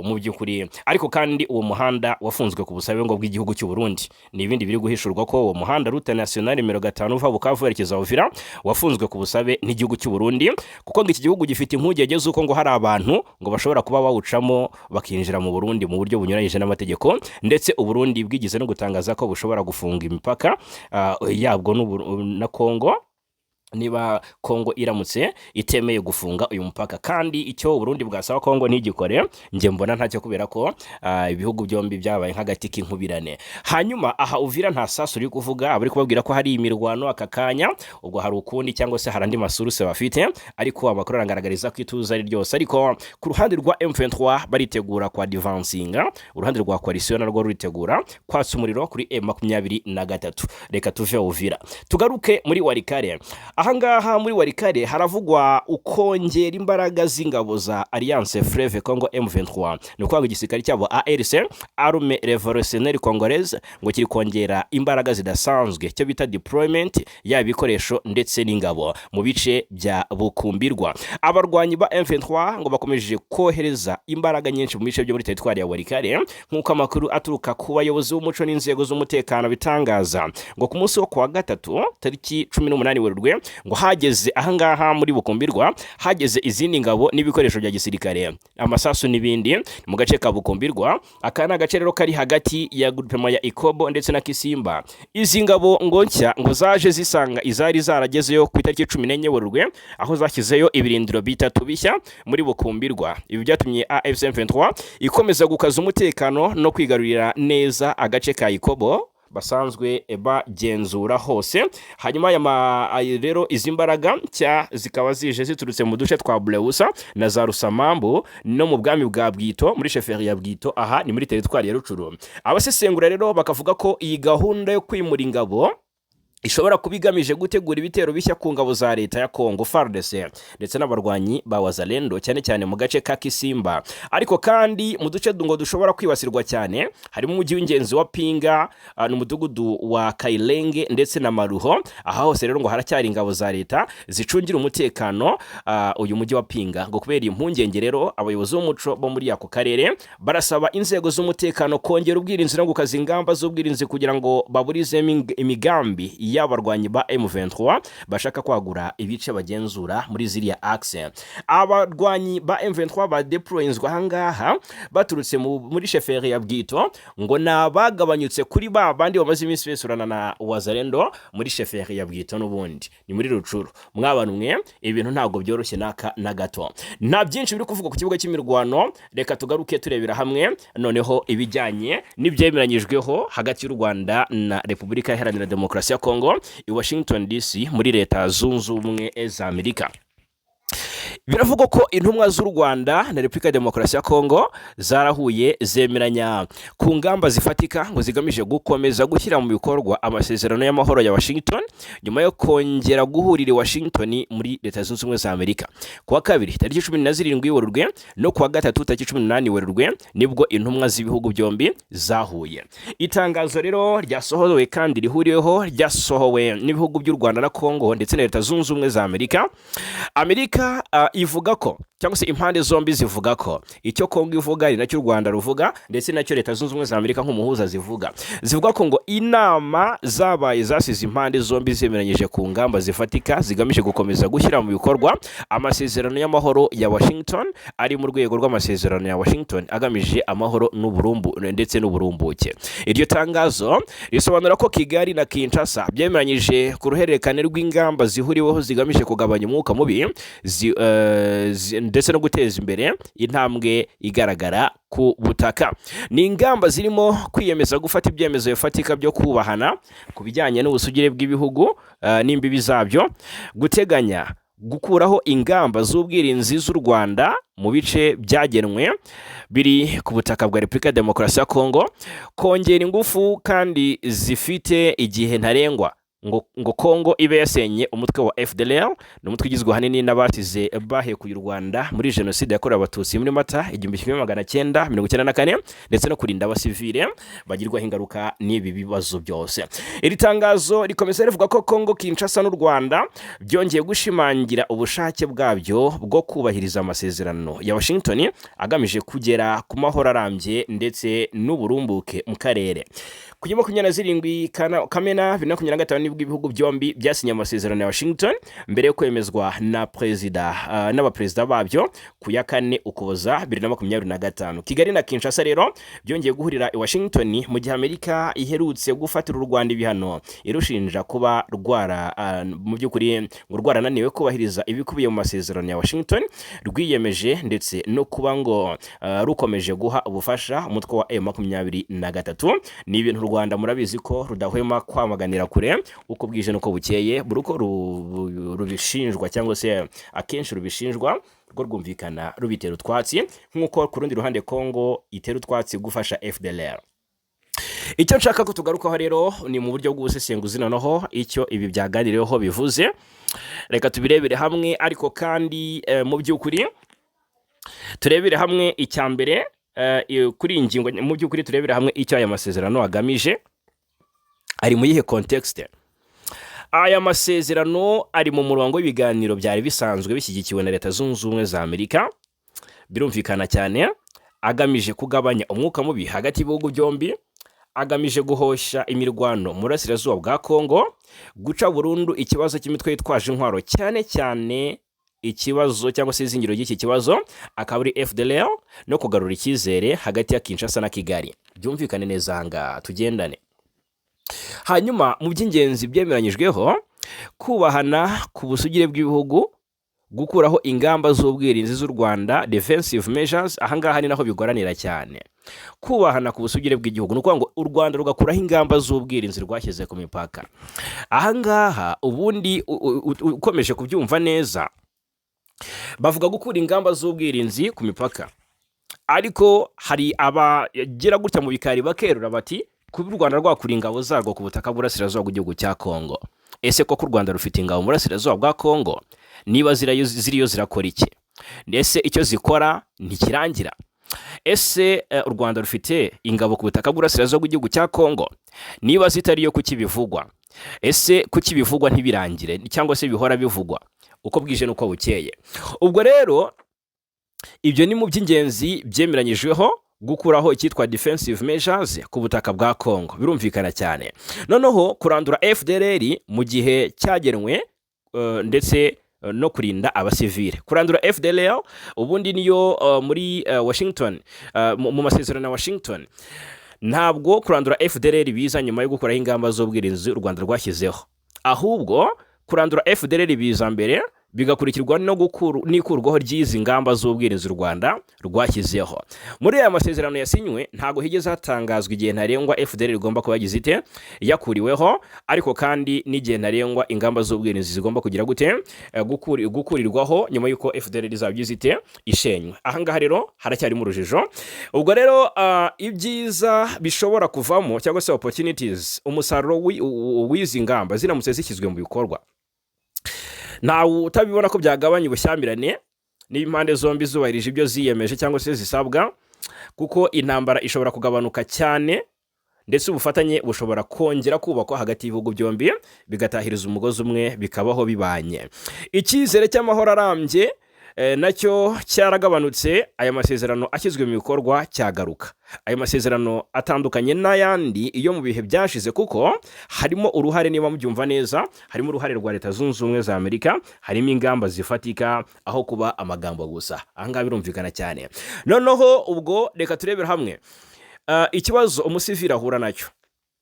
mu by'ukuri. Ariko kandi uwo muhanda wafunzwe ku busabe ngo bw'igihugu cy'u Burundi. Ni ibindi biri guhishurwa ko uwo muhanda Route Nationale nimero 5 uva Bukavu werekeza Uvira wafunzwe ku busabe n'igihugu cy'u Burundi, kuko ngo iki gihugu gifite impungenge z'uko ngo hari abantu ngo bashobora kuba bawucamo bakinjira mu Burundi mu buryo bunyuranyije n'amategeko, ndetse u Burundi bwigize no gutangaza ko bushobora gufunga imipaka yabwo na Kongo niba Kongo iramutse itemeye gufunga uyu mupaka, kandi icyo Burundi bwasaba Kongo ntigikore, njye mbona ntacyo, kubera ko ibihugu byombi byabaye nk'agati k'inkubirane. Hanyuma aha Uvira nta sasu uri kuvuga, abari kubabwira ko hari imirwano aka kanya, ubwo hari ukundi cyangwa se hari andi masuruse bafite, ariko amakuru arangaragariza ko ituze ari ryose. Ariko ku ruhande rwa M23 baritegura kwa advancinga, uruhande rwa coalition narwo ruritegura kwatsa umuriro kuri M23. Reka tuve Uvira tugaruke muri Walikale. Ahangaha muri Walikale haravugwa ukongera imbaraga z'ingabo za Alliance Fleuve Congo M23, ni ukwanga igisirikare cyabo ARC, Armée Révolutionnaire Congolaise, ngo kiri kongera imbaraga zidasanzwe, cyo bita deployment ya ibikoresho ndetse n'ingabo mu bice bya Bukumbirwa. Abarwanyi ba M23 ngo bakomeje kohereza imbaraga nyinshi mu bice byo muri teritwari ya Walikale, nk'uko amakuru aturuka ku bayobozi b'umuco n'inzego z'umutekano bitangaza. Ngo ku munsi wo kuwa gatatu tariki 18 Werurwe, ngo hageze ahangaha muri Bukumbirwa, hageze izindi ngabo n'ibikoresho bya gisirikare, amasasu n'ibindi mu gace ka Bukumbirwa. Akana gace rero kari hagati ya groupement ya Ikobo ndetse na Kisimba. Izi ngabo ngo nshya ngo zaje zisanga izari zaragezeyo ku itariki 14 Werurwe, aho zashyizeyo ibirindiro bitatu bishya muri Bukumbirwa. Ibi byatumye AFC M23 ikomeza gukaza umutekano no kwigarurira neza agace ka Ikobo basanzwe bagenzura hose. Hanyuma rero izi mbaraga cya zikaba zije ziturutse mu duce twa Bleusa na za Rusamambu no mu bwami bwa Bwito, muri sheferi ya Bwito, aha ni muri teritwari ya Rucuru. Abasesengura rero bakavuga ko iyi gahunda yo kwimura ingabo ishobora kubigamije gutegura ibitero bishya ku ngabo za leta ya Kongo FARDC ndetse n'abarwanyi ba Wazalendo, cyane cyane mu gace ka Kisimba. Ariko kandi mu duce ngo dushobora kwibasirwa cyane harimo umujyi w'ingenzi wa Pinga, n'umudugudu wa Kailenge ndetse na Maruho. Aha hose rero ngo haracyari ingabo za leta zicungira umutekano uyu mujyi wa Pinga. Ngo kubera impungenge rero, abayobozi b'umuco bo muri ako karere barasaba inzego z'umutekano kongera ubwirinzi no gukaza ingamba z'ubwirinzi kugira ngo baburize imigambi y'abarwanyi ba M23 bashaka kwagura ibice bagenzura muri ziriya axe. Abarwanyi ba M23 badeployinzwe ahangaha baturutse muri sheferi ya Bwito, ngo nabagabanyutse kuri bandi bamaze iminsi besurana na Wazalendo muri sheferi ya Bwito, n'ubundi ni muri Rucuru. Mwabanumwe ibintu ntago byoroshye na gato. Nta byinshi biri kuvuga ku kibuga cy'imirwano, reka tugaruke turebera hamwe noneho ibijyanye n'ibyemeranyijweho hagati y'u Rwanda na Repubulika Iharanira Demokarasi ya Kongo i Washington DC muri Leta Zunze Ubumwe za Amerika. Biravugwa ko intumwa z'u Rwanda na Repubulika ya Demokarasi ya Kongo zarahuye zemeranya ku ngamba zifatika ngo zigamije gukomeza gushyira mu bikorwa amasezerano y'amahoro ya Washington nyuma yo kongera guhurira i Washington muri Leta Zunze Ubumwe za Amerika. Kuwa kabiri tariki 17 Werurwe no kuwa gatatu tariki 18 Werurwe nibwo intumwa z'ibihugu byombi zahuye. Itangazo rero ryasohowe kandi rihuriweho, ryasohowe n'ibihugu by'u Rwanda na Kongo ndetse na Leta Zunze Ubumwe za Amerika. Amerika ivuga ko, cyangwa se impande zombi zivuga ko icyo Kongo ivuga ari nacyo u Rwanda ruvuga, ndetse nacyo Leta Zunze Ubumwe za Amerika nk'umuhuza zivuga ko ngo inama zabaye zasize impande zombi zemeranyije ku ngamba zifatika zigamije gukomeza gushyira mu bikorwa amasezerano y'amahoro ya Washington ari mu rwego rw'amasezerano ya Washington agamije amahoro ndetse n'uburumbuke. Iryo tangazo risobanura ko Kigali na Kinshasa byemeranyije ku ruhererekane rw'ingamba zihuriweho zigamije kugabanya umwuka mubi ndetse no guteza imbere intambwe igaragara ku butaka. Ni ingamba zirimo kwiyemeza gufata ibyemezo bifatika byo kubahana ku bijyanye n'ubusugire bw'ibihugu n'imbibi zabyo, guteganya gukuraho ingamba z'ubwirinzi z'u Rwanda mu bice byagenwe biri ku butaka bwa Repubulika ya Demokarasi ya Kongo, kongera ingufu kandi zifite igihe ntarengwa ngo Kongo ibe yasenye umutwe wa FDLR, n'umutwe ugizwe hanini n'abasize bahekuye u Rwanda muri jenoside yakorewe Abatutsi muri Mata 1994, ndetse no kurinda abasivile bagirwaho ingaruka n'ibi bibazo byose. Iri tangazo rikomeza rivuga ko Kongo, Kinshasa n'u Rwanda byongeye gushimangira ubushake bwabyo bwo kubahiriza amasezerano ya Washington agamije kugera ku mahoro arambye ndetse n'uburumbuke mu karere. Ku 27 Kamena 2025 bw'ibihugu byombi byasinye amasezerano ya Washington mbere yo kwemezwa na n'abaperezida babyo ku ya 4 Ukuboza 2025. Kigali na Kinshasa rero byongeye guhurira i Washington mu gihe Amerika iherutse gufatira u Rwanda ibihano irushinja kuba mu by'ukuri ngo rwarananiwe kubahiriza ibikubiye mu masezerano ya Washington rwiyemeje, ndetse no kuba ngo rukomeje guha ubufasha umutwe wa M23. Ni ibintu u Rwanda murabizi ko rudahwema kwamaganira kure uko bwije nuko bukeye, buruko rubishinjwa cyangwa se akenshi rubishinjwa rwo rwumvikana rubitera utwatsi, nk'uko ku rundi ruhande Kongo itera utwatsi gufasha FDLR. Icyo nshaka ko tugarukaho rero ni mu buryo bw'ubusesenguzi noneho icyo ibi byaganiriyeho bivuze. Reka tubirebere hamwe, ariko kandi mu by'ukuri turebere hamwe icya mbere kuri iyi ngingo. Mu by'ukuri turebere hamwe icyo aya masezerano agamije, ari mu yihe context. Aya masezerano ari mu murongo w'ibiganiro byari bisanzwe bishyigikiwe na Leta Zunze Ubumwe za Amerika, birumvikana cyane, agamije kugabanya umwuka mubi hagati y'ibihugu byombi, agamije guhosha imirwano mu burasirazuba bwa Kongo, guca burundu ikibazo cy'imitwe yitwaje intwaro, cyane cyane ikibazo cyangwa se izingiro ry'iki kibazo akaba ari FDLR, no kugarura icyizere hagati ya Kinshasa na Kigali. Byumvikane neza hanga tugendane. Hanyuma mu by'ingenzi byemeranyijweho: kubahana ku busugire bw'ibihugu, gukuraho ingamba z'ubwirinzi z'u Rwanda, defensive measures. Ahangaha ni naho bigoranira cyane. Kubahana ku busugire bw'igihugu nuko ngo u Rwanda rugakuraho ingamba z'ubwirinzi rwashyize ku mipaka. Ahangaha ubundi ukomeje kubyumva neza, bavuga gukura ingamba z'ubwirinzi ku mipaka, ariko hari abagera gutya mu bikari bakerura bati kuba u Rwanda rwakura ingabo zarwo ku butaka bw'urasirazuba bw'igihugu cya Kongo. Ese koko u Rwanda rufite ingabo mu burasirazuba bwa Kongo? Niba ziriyo zirakora iki? Ese icyo zikora ntikirangira? Ese u Rwanda rufite ingabo ku butaka bw'urasirazuba bw'igihugu cya Kongo? Niba zitariyo kuki bivugwa? Ese kuki bivugwa ntibirangire, cyangwa se bihora bivugwa uko bwije nuko bukeye? Ubwo rero ibyo ni mu by'ingenzi byemeranyijweho, gukuraho icyitwa defensive measures ku butaka bwa Kongo, birumvikana cyane. Noneho kurandura FDLR mu gihe cyagenwe, ndetse no kurinda abasivile. Kurandura FDLR ubundi niyo muri Washington, mu masezerano ya Washington, ntabwo kurandura FDLR biza nyuma yo gukuraho ingamba z'ubwirinzi u Rwanda rwashyizeho, ahubwo kurandura FDLR biza mbere, bigakurikirwa n'ikurwaho ry'izi ngamba z'ubwirinzi u Rwanda rwashyizeho. Muri aya masezerano yasinywe ntago higeze hatangazwa igihe ntarengwa FDLR igomba kuba yagize ite yakuriweho, ariko kandi n'igihe ntarengwa ingamba z'ubwirinzi zigomba kugira gute gukurirwaho nyuma y'uko FDLR izabyize ite ishenywe. Ahangaha rero haracyari mu rujijo. Ubwo rero ibyiza bishobora kuvamo, cyangwa se opportunities, umusaruro w'izi ngamba ziramutse zishyizwe mu bikorwa, ntawe utabibona ko byagabanya ubushyamirane n'impande zombi zubahirije ibyo ziyemeje cyangwa se zisabwa, kuko intambara ishobora kugabanuka cyane, ndetse ubufatanye bushobora kongera kubakwa hagati y'ibihugu byombi, bigatahiriza umugozi umwe, bikabaho bibanye. Icyizere cy'amahoro arambye nacyo cyaragabanutse. Aya masezerano ashyizwe mu bikorwa cyagaruka. Aya masezerano atandukanye n'ayandi iyo mu bihe byashize, kuko harimo uruhare, niba mubyumva neza, harimo uruhare rwa Leta Zunze Ubumwe za Amerika, harimo ingamba zifatika aho kuba amagambo gusa. Ahangaha birumvikana cyane. Noneho ubwo reka turebere hamwe ikibazo umusivili ahura nacyo.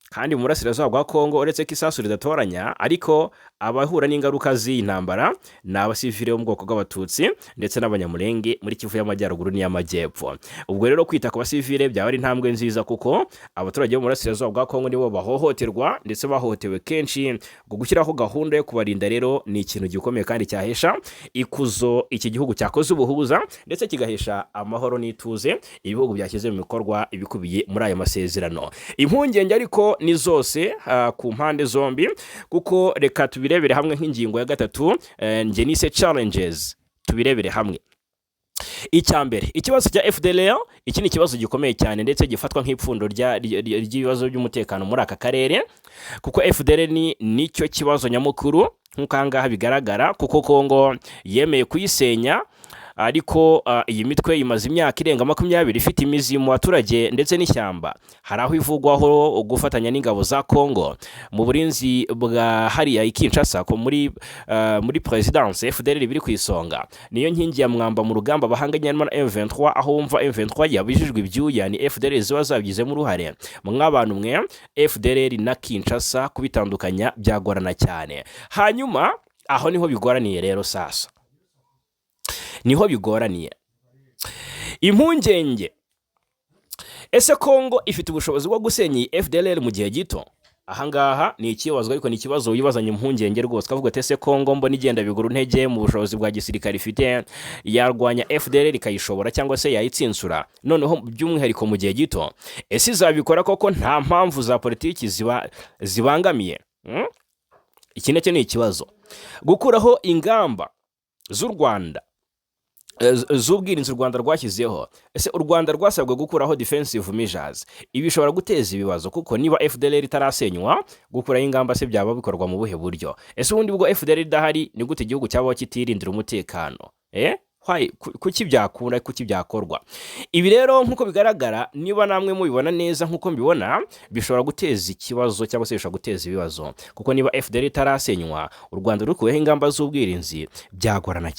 Kandi mu burasirazuba bwa Kongo, uretse ko isasu ridatoranya, ariko abahura n'ingaruka z'iyi ntambara ni abasivili bo mu bwoko bw'abatutsi ndetse n'abanyamulenge muri Kivu y'Amajyaruguru n'iy'Amajyepfo. Ubwo rero kwita ku basivili byaba ari intambwe nziza, kuko abaturage bo mu burasirazuba bwa Kongo nibo bahohoterwa, ndetse bahohotewe kenshi. Gushyiraho gahunda yo kubarinda rero ni ikintu gikomeye kandi cyahesha ikuzo iki gihugu cyakoze ubuhuza, ndetse kigahesha amahoro n'ituze ibihugu byashyize mu bikorwa ibikubiye muri aya masezerano. Impungenge ariko ni zose ku mpande zombi, kuko reka tubirebere hamwe nk'ingingo ya 3, nge nise challenges. Tubirebere hamwe. Icya mbere, ikibazo cya FDLR, iki ni ikibazo gikomeye cyane, ndetse gifatwa nk'ipfundo ry'ibibazo by'umutekano muri aka karere, kuko FDLR nicyo kibazo nyamukuru nk'uko ahangaha bigaragara, kuko Kongo yemeye kuyisenya ariko iyi mitwe imaze imyaka irenga 20 ifite imizi mu baturage ndetse n'ishyamba. Hari aho ivugwaho gufatanya n'ingabo za Kongo mu burinzi bwa hariya Kinshasa ko muri presidence FDLR biri ku isonga. Niyo nkingi ya mwamba mu rugamba bahanganye na M23, aho wumva M23 yabijijwe ibyuya ni FDLR ziba zabigizemo uruhare. Mw'abantu mwe FDLR na Kinshasa kubitandukanya byagorana cyane. Hanyuma aho niho bigoraniye rero sasa. Niho bigoraniye. Impungenge. Ese Kongo ifite ubushobozi bwo gusenya FDLR mu gihe gito? Ahangaha ni ikibazwa, ariko ni ikibazo wibazanye impungenge rwose. Kavuga ese Kongo mbona igenda biguru ntege mu bushobozi bwa gisirikare ifite, yarwanya FDLR ikayishobora cyangwa se yayitsinsura noneho by'umwihariko mu gihe gito? Ese izabikora koko nta mpamvu za politiki zibangamiye? Iki nacyo ni ikibazo. Gukuraho ingamba z'u Rwanda z'ubwirinzi u Rwanda rwashyizeho. Ese u Rwanda rwasabwe gukuraho defensive measures, ibi bishobora guteza ibibazo kuko niba FDLR itarasenywa, gukuraho ingamba se byaba bikorwa mu buhe buryo? Ese ubundi bwo FDLR idahari ni gute igihugu cyabaho kitirindira umutekano? Kuki byakura, kuki byakorwa? Ibi rero nkuko bigaragara, niba namwe mubibona neza nkuko mbibona, bishobora guteza ikibazo cyangwa se bishobora guteza ibibazo kuko niba FDLR itarasenywa, u Rwanda rukuyeho ingamba z'ubwirinzi, byagorana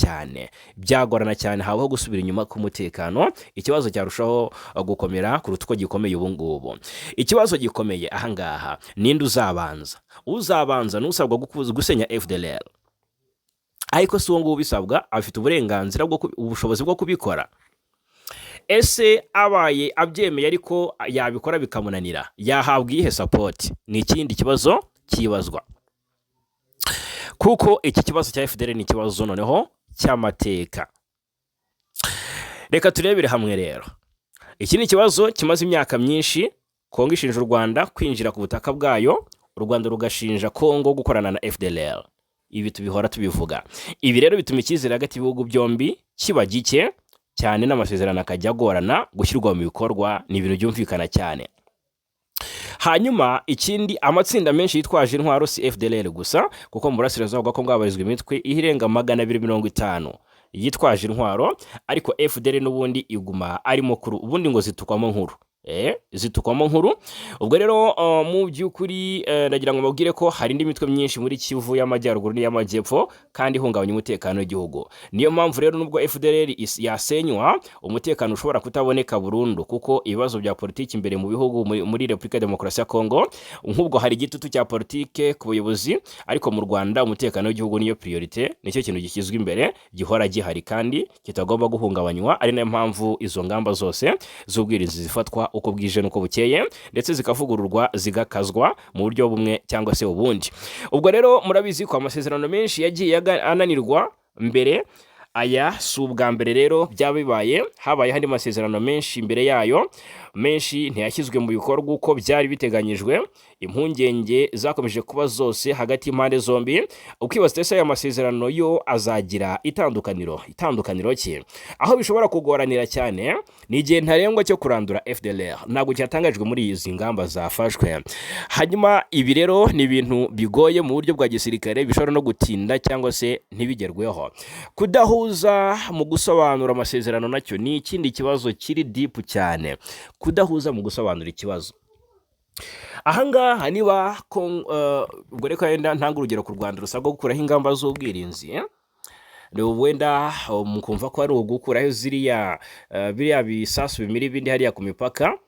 cyane habaho gusubira inyuma ku mutekano. Ikibazo cyarushaho gukomera kuruta uko gikomeye ubu ngubu. Ikibazo gikomeye ahangaha, ninde uzabanza n'usabwa gusenya FDLR? Ariko si uwo nguwo bisabwa, afite uburenganzira ubushobozi bwo kubikora. Ese abaye abyemeye ariko yabikora bikamunanira, yahabwa iyihe support? Ni ikindi kibazo kibazwa, kuko iki kibazo cya FDLR ni ikibazo noneho cy'amateka. Reka turebere hamwe rero. Iki ni ikibazo kimaze imyaka myinshi. Kongo ishinja u Rwanda kwinjira ku butaka bwayo, u Rwanda rugashinja Kongo gukorana na FDLR. Ibi tubihora tubivuga. Ibi rero bituma icyizere hagati y'ibihugu byombi kiba gike cyane, n'amasezerano akajya agorana gushyirwa mu bikorwa. Ni ibintu byumvikana cyane. Hanyuma ikindi, amatsinda menshi yitwaje intwaro si FDLR gusa, kuko mu burasirazuba bwa Kongo habarizwa imitwe ihirenga 250 yitwaje intwaro, ariko FDLR n'ubundi iguma arimo kuru, ubundi ngo zitukwamo nkuru. Zitukwamo nkuru. Ubwo rero mu by'ukuri nagira ngo mabwire ko hari indi mitwe myinshi muri Kivu y'Amajyaruguru n'iy'Amajyepfo kandi ihungabanya umutekano w'igihugu. Niyo mpamvu rero nubwo FDLR yasenywa, umutekano ushobora kutaboneka burundu, kuko ibibazo bya politiki imbere mu bihugu muri Repubulika ya Demokarasi ya Kongo, nk'ubwo hari igitutu cya politike ku buyobozi, ariko mu Rwanda umutekano w'igihugu niyo priorite, nicyo kintu gishyizwe imbere, gihora gihari kandi kitagomba guhungabanywa. Ari nayo mpamvu izo ngamba zose z'ubwirinzi zifatwa uko bwije nuko bukeye, ndetse zikavugururwa zigakazwa mu buryo bumwe cyangwa se ubundi. Ubwo rero murabizi ko amasezerano menshi yagiye ananirwa mbere. Aya si ubwa mbere rero byabibaye, habaye handi masezerano menshi imbere yayo, menshi ntiyashyizwe mu bikorwa uko byari biteganyijwe. Impungenge zakomeje kuba zose hagati y'impande zombi. Ukibaza ese aya masezerano yo azagira itandukaniro ki? Aho bishobora kugoranira cyane ni igihe ntarengwa cyo kurandura FDLR, ntabwo cyatangajwe muri izi ngamba zafashwe. Hanyuma ibi rero ni ibintu bigoye mu buryo bwa gisirikare, bishobora no gutinda cyangwa se ntibigerweho. Kudahuza mu gusobanura amasezerano nacyo ni ikindi kibazo kiri deep cyane. Kudahuza mu gusobanura ikibazo. Ahangaha niba ubwo reka yenda ntanga urugero ku Rwanda rusabwa gukuraho ingamba z'ubwirinzi, wenda mukumva ko ari ugukuraho biriya bisasu bimiri bindi hariya ku mipaka,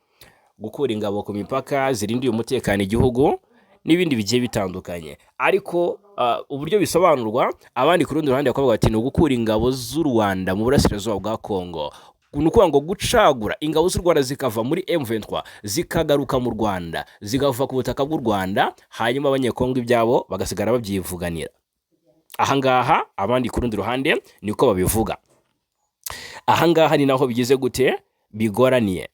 gukura ingabo ku mipaka zirindiye umutekano igihugu n'ibindi bigiye bitandukanye. Ariko uburyo bisobanurwa, abandi ku rundi ruhande bakavuga bati ni ugukura ingabo z'u Rwanda mu burasirazuba bwa Kongo. Nukuvuga ngo gucagura ingabo z'u Rwanda zikava muri M23 zikagaruka mu Rwanda, zigava ku butaka bw'u Rwanda, hanyuma abanyekongo ibyabo bagasigara babyivuganira. Ahangaha abandi ku rundi ruhande niko babivuga. Ahangaha ni naho bigize gute bigoraniye.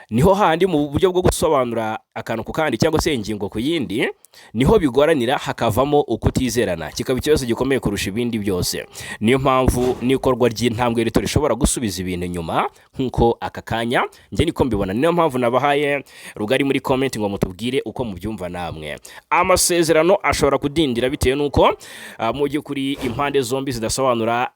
niho handi mu buryo bwo gusobanura akantu ku kandi cyangwa se ingingo ku yindi niho bigoranira hakavamo ukutizerana, kikaba ikibazo gikomeye kurusha ibindi byose. Niyo mpamvu n'ikorwa ry'intambwe rito rishobora gusubiza ibintu nyuma nk'uko aka kanya njye niko mbibona. Niyo mpamvu nabahaye rugari muri comment ngo mutubwire uko mubyumva namwe. Amasezerano ashobora kudindira bitewe n'uko mu by'ukuri impande zombi zidasobanura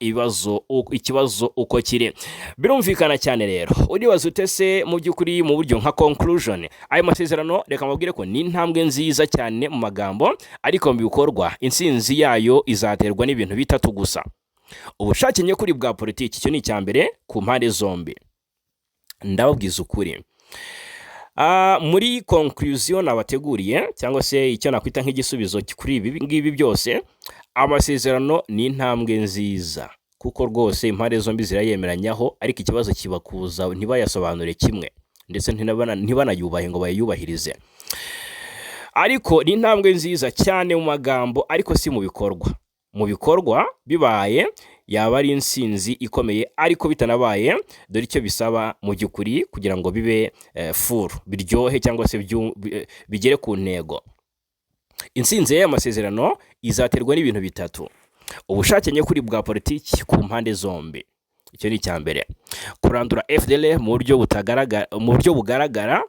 ikibazo uko kiri. Birumvikana cyane rero, uribaza utese mu by'ukuri mu buryo nka conclusion, ayo masezerano reka mubwire ko ni intambwe nziza cyane mu magambo, ariko mu bikorwa intsinzi yayo izaterwa n'ibintu bitatu gusa: ubushake nyakuri bwa politiki, icyo ni icyambere ku mpande zombi. Ndababwiza ukuri, muri conclusion nabateguriye cyangwa se icyo nakwita nk'igisubizo kuri ibi ngibi byose, amasezerano ni intambwe nziza kuko rwose impande zombi zirayemeranyaho, ariko ikibazo kibakuza ntibayasobanure kimwe ndetse ntibanayubahe ngo bayubahirize. Ariko ni intambwe nziza cyane mu magambo, ariko si mu bikorwa. Mu bikorwa bibaye yaba ari insinzi ikomeye, ariko bitanabaye dore icyo bisaba mu by'ukuri kugira ngo bibe full, biryohe cyangwa se bigere ku ntego. Insinzi y'aya masezerano izaterwa n'ibintu bitatu: ubushake nyakuri bwa politiki ku mpande zombi, icyo ni icyambere; kurandura FDLR mu buryo bugaragara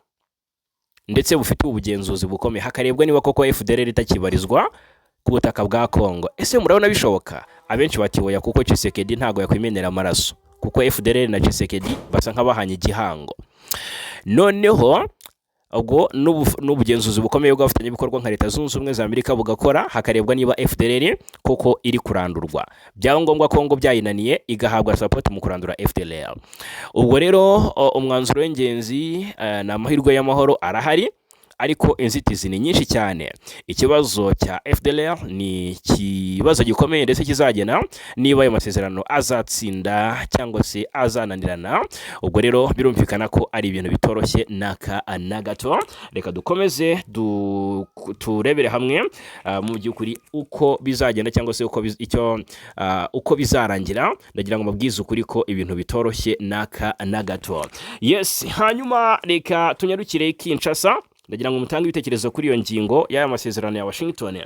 ndetse bufite ubugenzuzi bukomeye, hakarebwa niba koko FDLR itakibarizwa ku butaka bwa Kongo. Ese murabona bishoboka? Abenshi batiwoya kuko Tshisekedi ntago yakwimenera amaraso, kuko FDLR na Tshisekedi basa nk'abahanye igihango. Noneho ubwo n'ubugenzuzi bukomeye bw'abafatanya ibikorwa nka Leta Zunze Ubumwe za Amerika bugakora, hakarebwa niba FDLR koko iri kurandurwa, byaba ngombwa Kongo byayinaniye igahabwa support mu kurandura FDLR. Ubwo rero umwanzuro w'ingenzi na amahirwe y'amahoro arahari, ariko inzitizi ni nyinshi cyane. Ikibazo cya FDLR ni ikibazo gikomeye ndetse kizagena niba ayo masezerano azatsinda cyangwa se azananirana. Ubwo rero birumvikana ko ari ibintu bitoroshye na gato. Reka dukomeze turebere hamwe mu by'ukuri uko bizagenda cyangwa se uko bizarangira. Ndagira ngo mabwize ukuri ko ibintu bitoroshye na gato. Yes, hanyuma reka tunyarukire Kinshasa. Ndagira ngo mutange ibitekerezo kuri iyo ngingo y'aya masezerano ya Washington.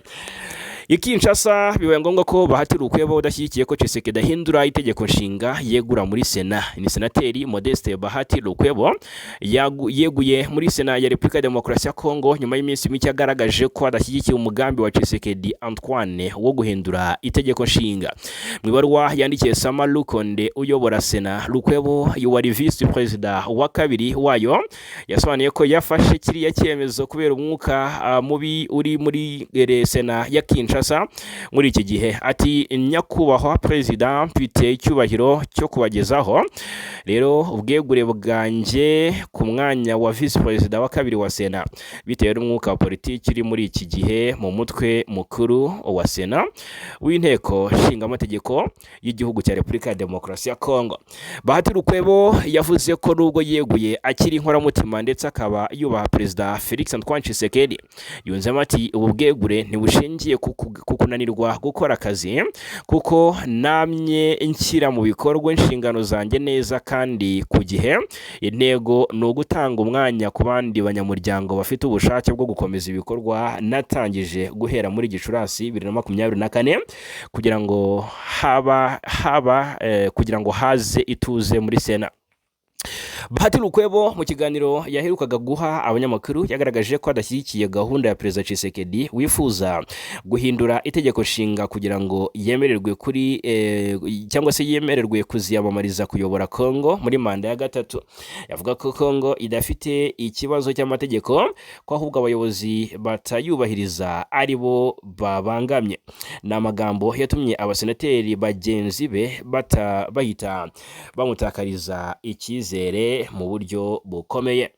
Kinshasa bibaye ngombwa ko Bahati Lukwebo udashyigikiye ko Tshisekedi ahindura itegeko nshinga yegura muri Sena. Ni senateri Modeste Bahati Lukwebo yeguye muri Sena ya Repubulika ya Demokarasi ya Kongo nyuma y'iminsi mike agaragaje ko adashyigikiye umugambi wa Tshisekedi Antoine wo guhindura itegeko nshinga. Mu ibaruwa yandikiye Sama Lukonde uyobora Sena, Lukwebo wari vice president wa kabiri wayo yasobanuye ko yafashe kiriya cyemezo kubera umwuka mubi uri muri Sena ya Kinshasa muri iki gihe. Ati, nyakubahwa president, mfite icyubahiro cyo kubagezaho rero ubwegure bwanjye ku mwanya wa vice president wa kabiri wa Sena bitewe n'umwuka wa politiki uri muri iki gihe mu mutwe mukuru wa Sena w'inteko nshinga amategeko y'igihugu cya Repubulika ya Demokarasi ya Kongo. Bahati Lukwebo yavuze ko nubwo yeguye akiri inkoramutima ndetse akaba yubaha Perezida Felix Antoine Tshisekedi, yunzemo ati ubu bwegure ntibushingiye ku kunanirwa gukora akazi, kuko namye nshyira mu bikorwa inshingano zanjye neza kandi ku gihe. Intego ni ugutanga umwanya ku bandi banyamuryango bafite ubushake bwo gukomeza ibikorwa natangije guhera muri Gicurasi 2024 kugira ngo kugira ngo haze ituze muri Sena. Bahati Lukwebo mu kiganiro yaherukaga guha abanyamakuru yagaragaje ko adashyigikiye gahunda ya Perezida Tshisekedi wifuza guhindura itegeko nshinga kugira ngo yemererwe kuziyamamariza kuyobora Kongo muri manda ya gatatu. Yavuga ko Kongo idafite ikibazo cy'amategeko, ko ahubwo abayobozi batayubahiriza ari bo babangamye. Ni amagambo yatumye abasenateri bagenzi be bahita bamutakariza icyizere mu buryo bukomeye.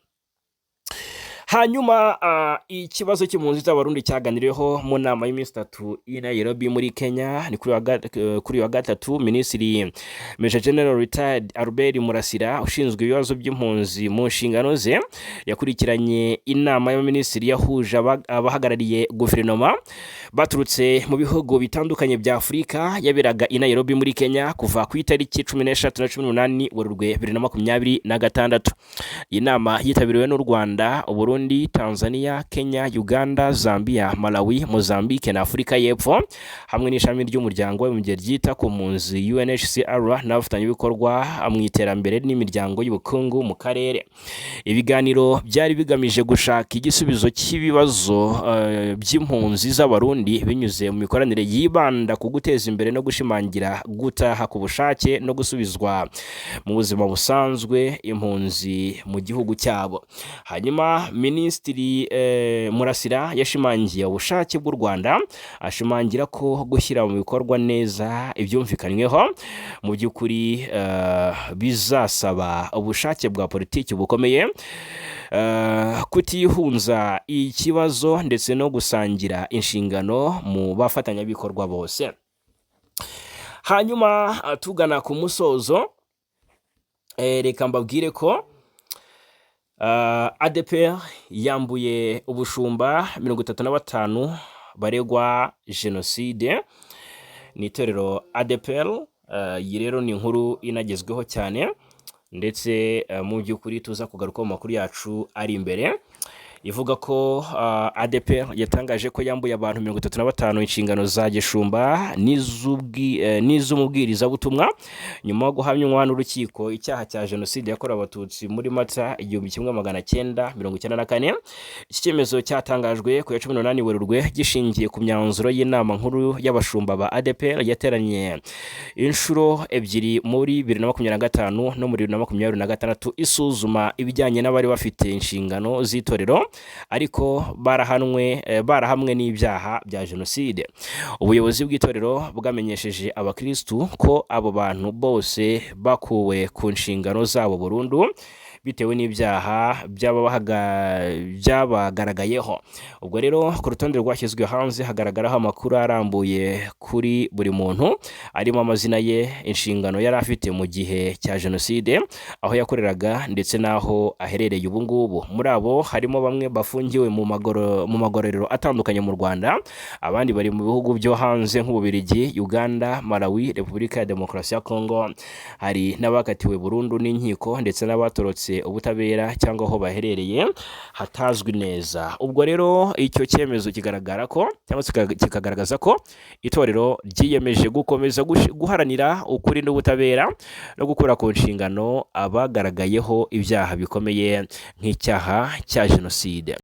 hanyuma ikibazo cy'impunzi z'abarundi cyaganiriweho mu nama y'iminsi 3 i Nairobi muri Kenya. Ni kuri wa gatatu Minisitiri Major General Retired Albert Murasira ushinzwe ibibazo by'impunzi mu nshingano ze yakurikiranye inama y'abaminisitiri yahuje abahagarariye guverinoma baturutse mu bihugu bitandukanye bya Afurika yaberaga i Nairobi muri Kenya kuva ku itariki 16 na 18 Werurwe 2026. Iyi nama yitabiriwe n'u Rwanda, Burundi, Tanzania, Kenya, Uganda, Zambia, Malawi, Mozambique na Afurika y'Epfo hamwe n'ishami ry'umuryango w'abibumbye ryita ku mpunzi UNHCR n'abafatanyabikorwa mu iterambere n'imiryango y'ubukungu mu karere. Ibiganiro byari bigamije gushaka igisubizo cy'ibibazo by'impunzi z'abarundi binyuze mu mikoranire yibanda ku guteza imbere no gushimangira gutaha ku bushake no gusubizwa mu buzima busanzwe impunzi mu gihugu cyabo. Hanyuma Minisitiri Murasira yashimangiye ubushake bw'u Rwanda, ashimangira ko gushyira mu bikorwa neza ibyumvikanyweho mu by'ukuri bizasaba ubushake bwa politiki bukomeye, kutihunza ikibazo ndetse no gusangira inshingano mu bafatanyabikorwa bose. Hanyuma tugana ku musozo, reka mbabwire ko ADEPR yambuye ubushumba 35 baregwa jenoside. Ni itorero ADEPR. Iyi rero ni inkuru inagezweho cyane ndetse mu by'ukuri tuza kugaruka mu makuru yacu ari imbere. Ivuga ko ADEPR yatangaje ko yambuye abantu 35 inshingano za gishumba n'iz'umubwiriza butumwa nyuma yo guhamywa n'urukiko icyaha cya jenoside yakorewe abatutsi muri Mata 1994. Iki cyemezo cyatangajwe ku ya 18 Werurwe gishingiye ku myanzuro y'inama nkuru y'abashumba ba ADEPR yateranye inshuro ebyiri muri 2025 no muri 2026 isuzuma ibijyanye n'abari bafite inshingano z'itorero ariko barahamwe n'ibyaha bya jenoside. Ubuyobozi bw'itorero bwamenyesheje abakristu ko abo bantu bose bakuwe ku nshingano zabo burundu bitewe n'ibyaha byabagaragayeho. Ubwo rero ku rutonde rwashyizwe hanze hagaragaraho amakuru arambuye kuri buri muntu, arimo amazina ye, inshingano yari afite mu gihe cya jenoside, aho yakoreraga ndetse n'aho aherereye ubu ngubu. Muri abo harimo bamwe bafungiwe mu magororero atandukanye mu Rwanda, abandi bari mu bihugu byo hanze nk'Ububiligi, Uganda, Malawi, Repubulika ya Demokarasi ya Kongo. Hari n'abakatiwe burundu n'inkiko ndetse n'abatorotse ubutabera cyangwa aho baherereye hatazwi neza. Ubwo rero icyo cyemezo kigaragara ko cyangwa kikagaragaza ko itorero ryiyemeje gukomeza guharanira ukuri n'ubutabera no gukura ku nshingano abagaragayeho ibyaha bikomeye nk'icyaha cya jenoside.